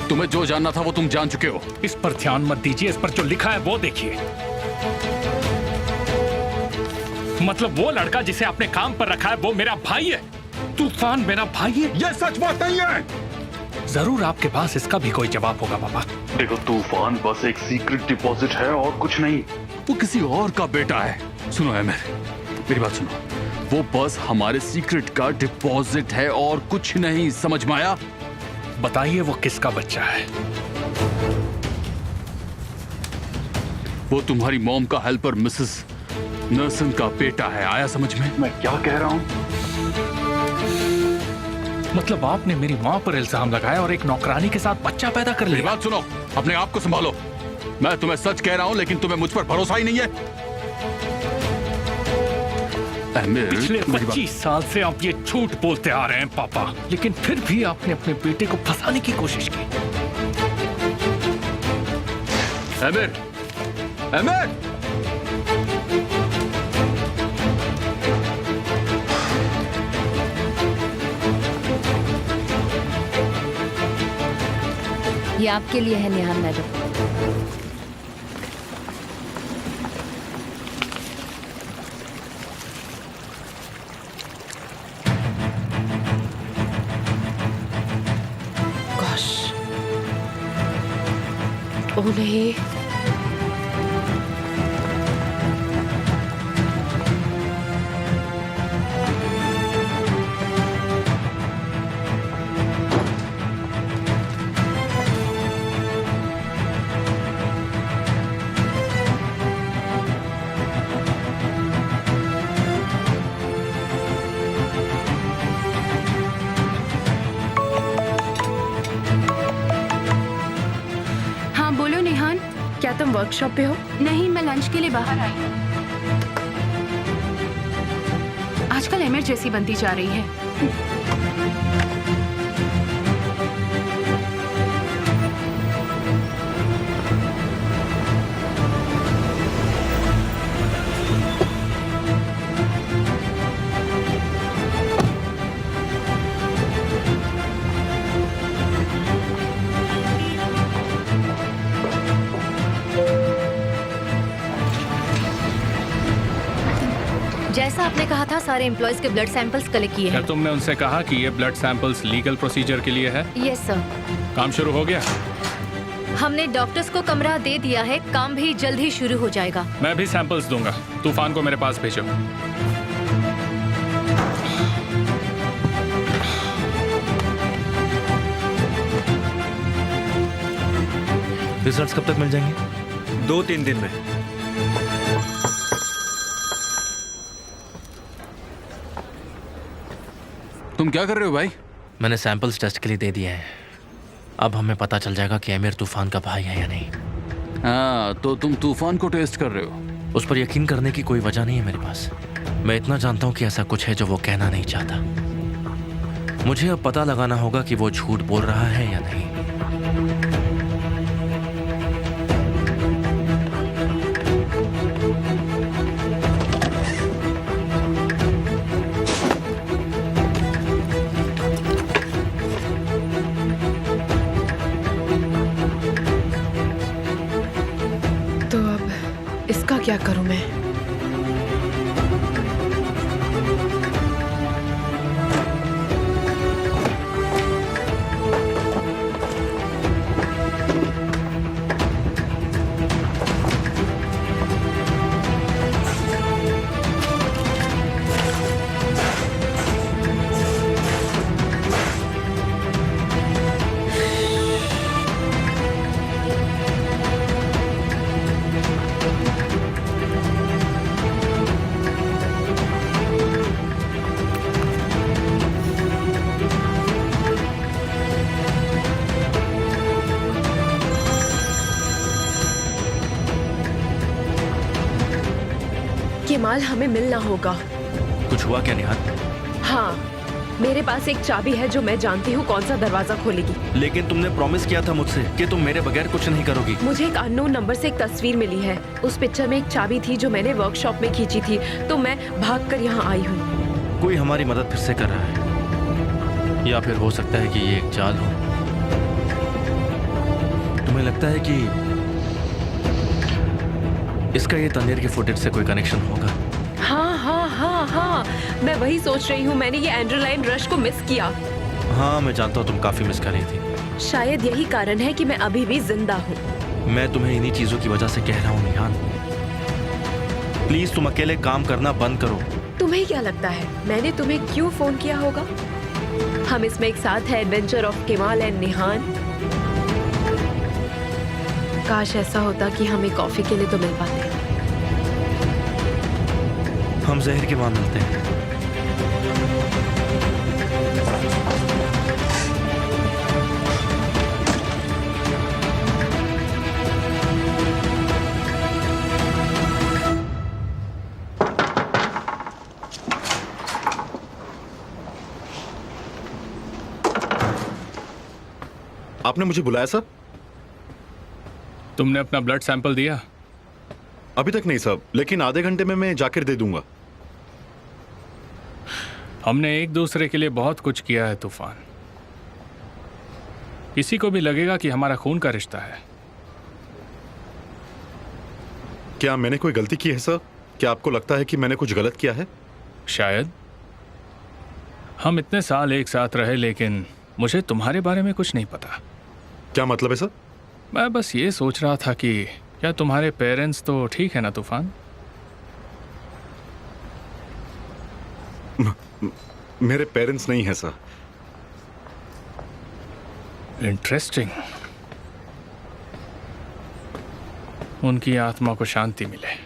तुम्हें जो जानना था वो तुम जान चुके हो। इस पर ध्यान मत दीजिए, इस पर जो लिखा है वो देखिए। मतलब वो लड़का जिसे आपने काम पर रखा है वो मेरा भाई है। तूफान मेरा भाई है। यह सच बात नहीं है। जरूर आपके पास इसका भी कोई जवाब होगा पापा। देखो, तूफान बस एक सीक्रेट डिपॉजिट है और कुछ नहीं। वो किसी और का बेटा है। सुनो एमिर, मेरी बात सुनो, वो बस हमारे सीक्रेट का डिपॉजिट है और कुछ नहीं। समझ में आया? बताइए वो किसका बच्चा है? वो तुम्हारी मॉम का हेल्पर मिसेस नर्सन का बेटा है। आया समझ में मैं क्या कह रहा हूँ? मतलब आपने मेरी माँ पर इल्जाम लगाया और एक नौकरानी के साथ बच्चा पैदा कर लिया। मेरी बात सुनो, अपने आप को संभालो। मैं तुम्हें सच कह रहा हूँ, लेकिन तुम्हें मुझ पर भरोसा ही नहीं है। पिछले 25 साल से आप ये झूठ बोलते आ रहे हैं पापा, लेकिन फिर भी आपने अपने बेटे को फंसाने की कोशिश की। एमिर, एमिर, ये आपके लिए है निहान मैडम। गॉश, ओह नहीं, हाँ बोलो निहान। क्या तुम वर्कशॉप पे हो? नहीं, मैं लंच के लिए बाहर आई हूँ। आजकल इमरजेंसी बनती जा रही है। जैसा आपने कहा था, सारे एम्प्लॉयज के ब्लड सैंपल्स कलेक्ट किए क्या हैं। तुमने उनसे कहा कि ये ब्लड सैंपल्स लीगल प्रोसीजर के लिए है? Yes sir. काम शुरू हो गया? हमने डॉक्टर्स को कमरा दे दिया है, काम भी जल्द ही शुरू हो जाएगा। मैं भी सैंपल्स दूंगा। तूफान को मेरे पास भेजो। रिजल्ट्स कब तक मिल जाएंगे? 2-3 दिन में। तुम क्या कर रहे हो भाई? मैंने सैंपल्स टेस्ट के लिए दे दिए हैं। अब हमें पता चल जाएगा कि आमिर तूफान का भाई है या नहीं। हाँ, तो तुम तूफान को टेस्ट कर रहे हो? उस पर यकीन करने की कोई वजह नहीं है मेरे पास। मैं इतना जानता हूँ कि ऐसा कुछ है जो वो कहना नहीं चाहता। मुझे अब पता लगाना होगा कि वो झूठ बोल रहा है या नहीं। तो अब इसका क्या करूं मैं? केमाल, हमें मिलना होगा। कुछ हुआ क्या निहाल? हाँ, मेरे पास एक चाबी है जो मैं जानती हूँ कौन सा दरवाजा खोलेगी। लेकिन तुमने प्रॉमिस किया था मुझसे कि तुम मेरे बगैर कुछ नहीं करोगी। मुझे एक अननोन नंबर से एक तस्वीर मिली है। उस पिक्चर में एक चाबी थी जो मैंने वर्कशॉप में खींची थी, तो मैं भागकर यहाँ आई हूँ। कोई हमारी मदद फिर से कर रहा है, या फिर हो सकता है कि ये एक जाल हो। तुम्हें लगता है कि इसका ये तंदीर के फुटेज से कोई कनेक्शन होगा? हाँ हाँ हाँ हाँ, मैं वही सोच रही हूँ। मैंने ये एड्रेनालाइन रश को मिस किया। हाँ, मैं जानता हूँ तुम काफी मिस कर रही थी। शायद यही कारण है कि मैं अभी भी जिंदा हूँ। मैं तुम्हें इन्हीं चीजों की वजह से कह रहा हूँ निहान, प्लीज तुम अकेले काम करना बंद करो। तुम्हें क्या लगता है मैंने तुम्हें क्यों फोन किया होगा? हम इसमें एक साथ है, एडवेंचर ऑफ केमाल एंड निहान। काश ऐसा होता कि हम एक कॉफी के लिए तो मिल पाते। हम जहर के वहां मिलते हैं। आपने मुझे बुलाया सर? तुमने अपना ब्लड सैंपल दिया? अभी तक नहीं साहब, लेकिन आधे घंटे में मैं जाकर दे दूंगा। हमने एक दूसरे के लिए बहुत कुछ किया है तूफान। किसी को भी लगेगा कि हमारा खून का रिश्ता है। क्या मैंने कोई गलती की है सर? क्या आपको लगता है कि मैंने कुछ गलत किया है? शायद। हम इतने साल एक साथ रहे, लेकिन मुझे तुम्हारे बारे में कुछ नहीं पता। क्या मतलब है सर? मैं बस ये सोच रहा था कि क्या तुम्हारे पेरेंट्स तो ठीक है ना तूफान? मेरे पेरेंट्स नहीं है सर। इंटरेस्टिंग। उनकी आत्मा को शांति मिले।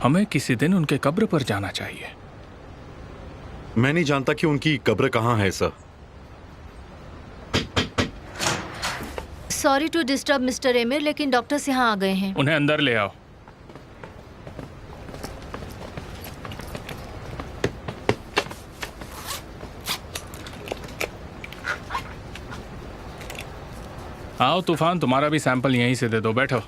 हमें किसी दिन उनके कब्र पर जाना चाहिए। मैं नहीं जानता कि उनकी कब्र कहाँ है sir. Sorry to disturb mister Emir, लेकिन डॉक्टर्स यहाँ आ गए हैं। उन्हें अंदर ले आओ। आओ तूफान, तुम्हारा भी सैंपल यहीं से दे दो। बैठो।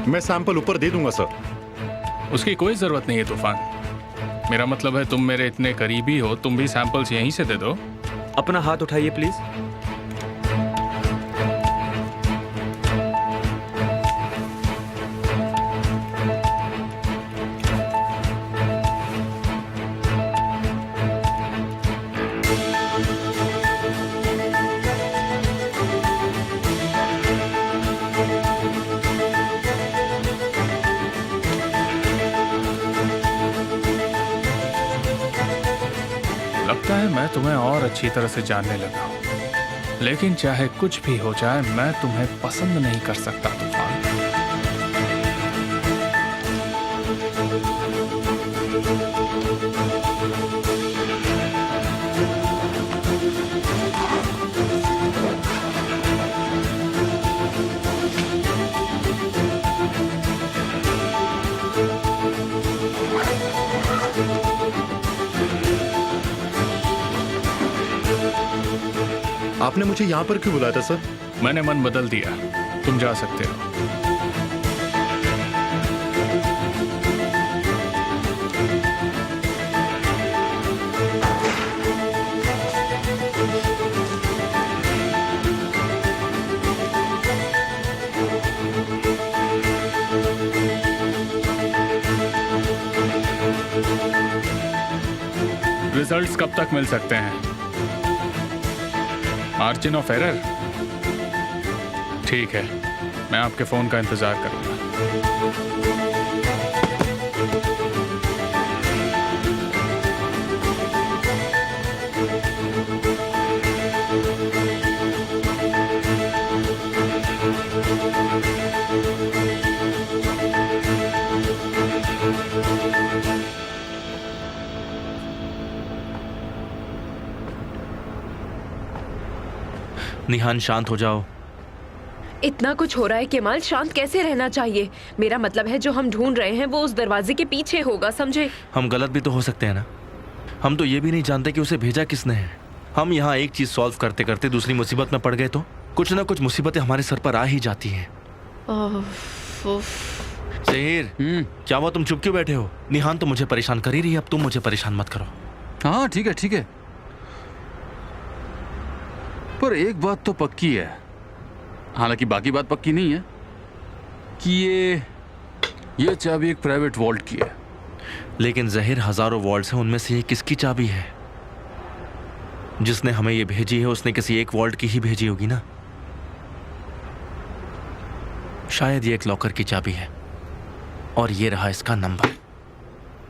मैं सैंपल ऊपर दे दूंगा सर। उसकी कोई जरूरत नहीं है तूफान। मेरा मतलब है तुम मेरे इतने करीबी हो, तुम भी सैंपल्स यहीं से दे दो। अपना हाथ उठाइए प्लीज। लगता है मैं तुम्हें और अच्छी तरह से जानने लगा हूं, लेकिन चाहे कुछ भी हो जाए मैं तुम्हें पसंद नहीं कर सकता तूफान। आपने मुझे यहाँ पर क्यों बुलाया था सर? मैंने मन बदल दिया, तुम जा सकते हो। रिजल्ट्स कब तक मिल सकते हैं? Margin of error? ठीक है, मैं आपके फोन का इंतजार करूंगा। निहान, शांत हो जाओ। इतना कुछ हो रहा है केमाल, शांत कैसे रहना चाहिए? मेरा मतलब है जो हम ढूंढ रहे हैं वो उस दरवाजे के पीछे होगा, समझे? हम गलत भी तो हो सकते हैं ना। हम तो ये भी नहीं जानते कि उसे भेजा किसने है। हम यहाँ एक चीज सॉल्व करते करते दूसरी मुसीबत में पड़ गए तो कुछ ना कुछ मुसीबतें हमारे सर पर आ ही जाती हैं। शहीर, क्या हुआ? तुम चुप क्यों बैठे हो? निहान तो मुझे परेशान कर ही रही है, अब तुम मुझे परेशान मत करो। हाँ ठीक है ठीक है, पर एक बात तो पक्की है, हालांकि बाकी बात पक्की नहीं है, कि ये चाबी एक प्राइवेट वॉल्ट की है। लेकिन जहीर, हजारों वॉल्ट्स हैं, उनमें से ये किसकी चाबी है? जिसने हमें ये भेजी है उसने किसी एक वॉल्ट की ही भेजी होगी ना। शायद ये एक लॉकर की चाबी है और ये रहा इसका नंबर।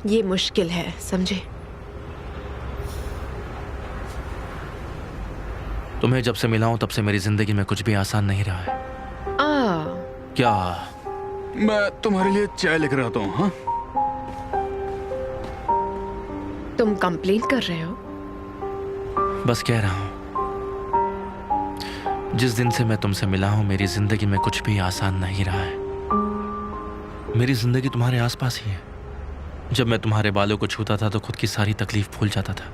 ये मुश्किल है, समझे? तुम्हें जब से मिला हूं तब से मेरी जिंदगी में कुछ भी आसान नहीं रहा है। क्या? मैं तुम्हारे लिए चाय लेकर आता हूं। हाँ, तुम कंप्लेन कर रहे हो? बस कह रहा हूं, जिस दिन से मैं तुमसे मिला हूं मेरी जिंदगी में कुछ भी आसान नहीं रहा है। मेरी जिंदगी तुम्हारे आसपास ही है। जब मैं तुम्हारे बालों को छूता था तो खुद की सारी तकलीफ भूल जाता था।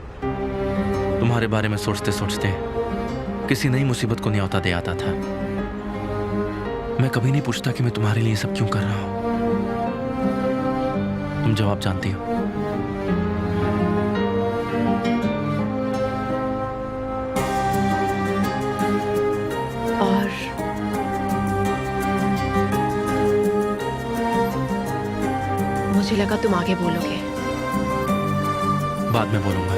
तुम्हारे बारे में सोचते सोचते किसी नई मुसीबत को न्योता दे आता था। मैं कभी नहीं पूछता कि मैं तुम्हारे लिए सब क्यों कर रहा हूं। तुम जवाब जानती हो। लगा तुम आगे बोलोगे। बाद में बोलूंगा।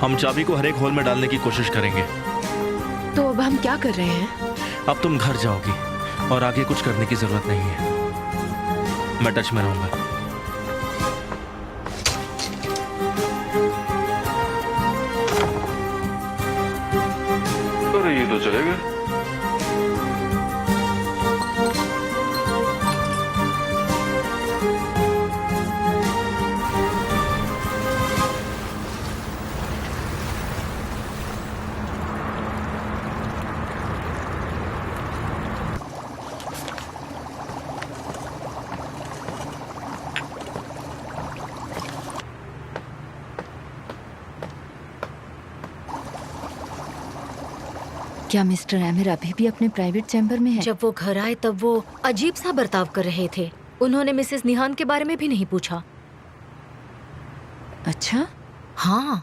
हम चाबी को हर एक होल में डालने की कोशिश करेंगे। तो अब हम क्या कर रहे हैं? अब तुम घर जाओगी और आगे कुछ करने की जरूरत नहीं है। मैं टच में रहूंगा। अरे ये तो चले गए। क्या मिस्टर आमिर अभी भी अपने प्राइवेट चैम्बर में है? जब वो घर आए तब वो अजीब सा बर्ताव कर रहे थे। उन्होंने मिसेस निहान के बारे में भी नहीं पूछा। अच्छा? हाँ।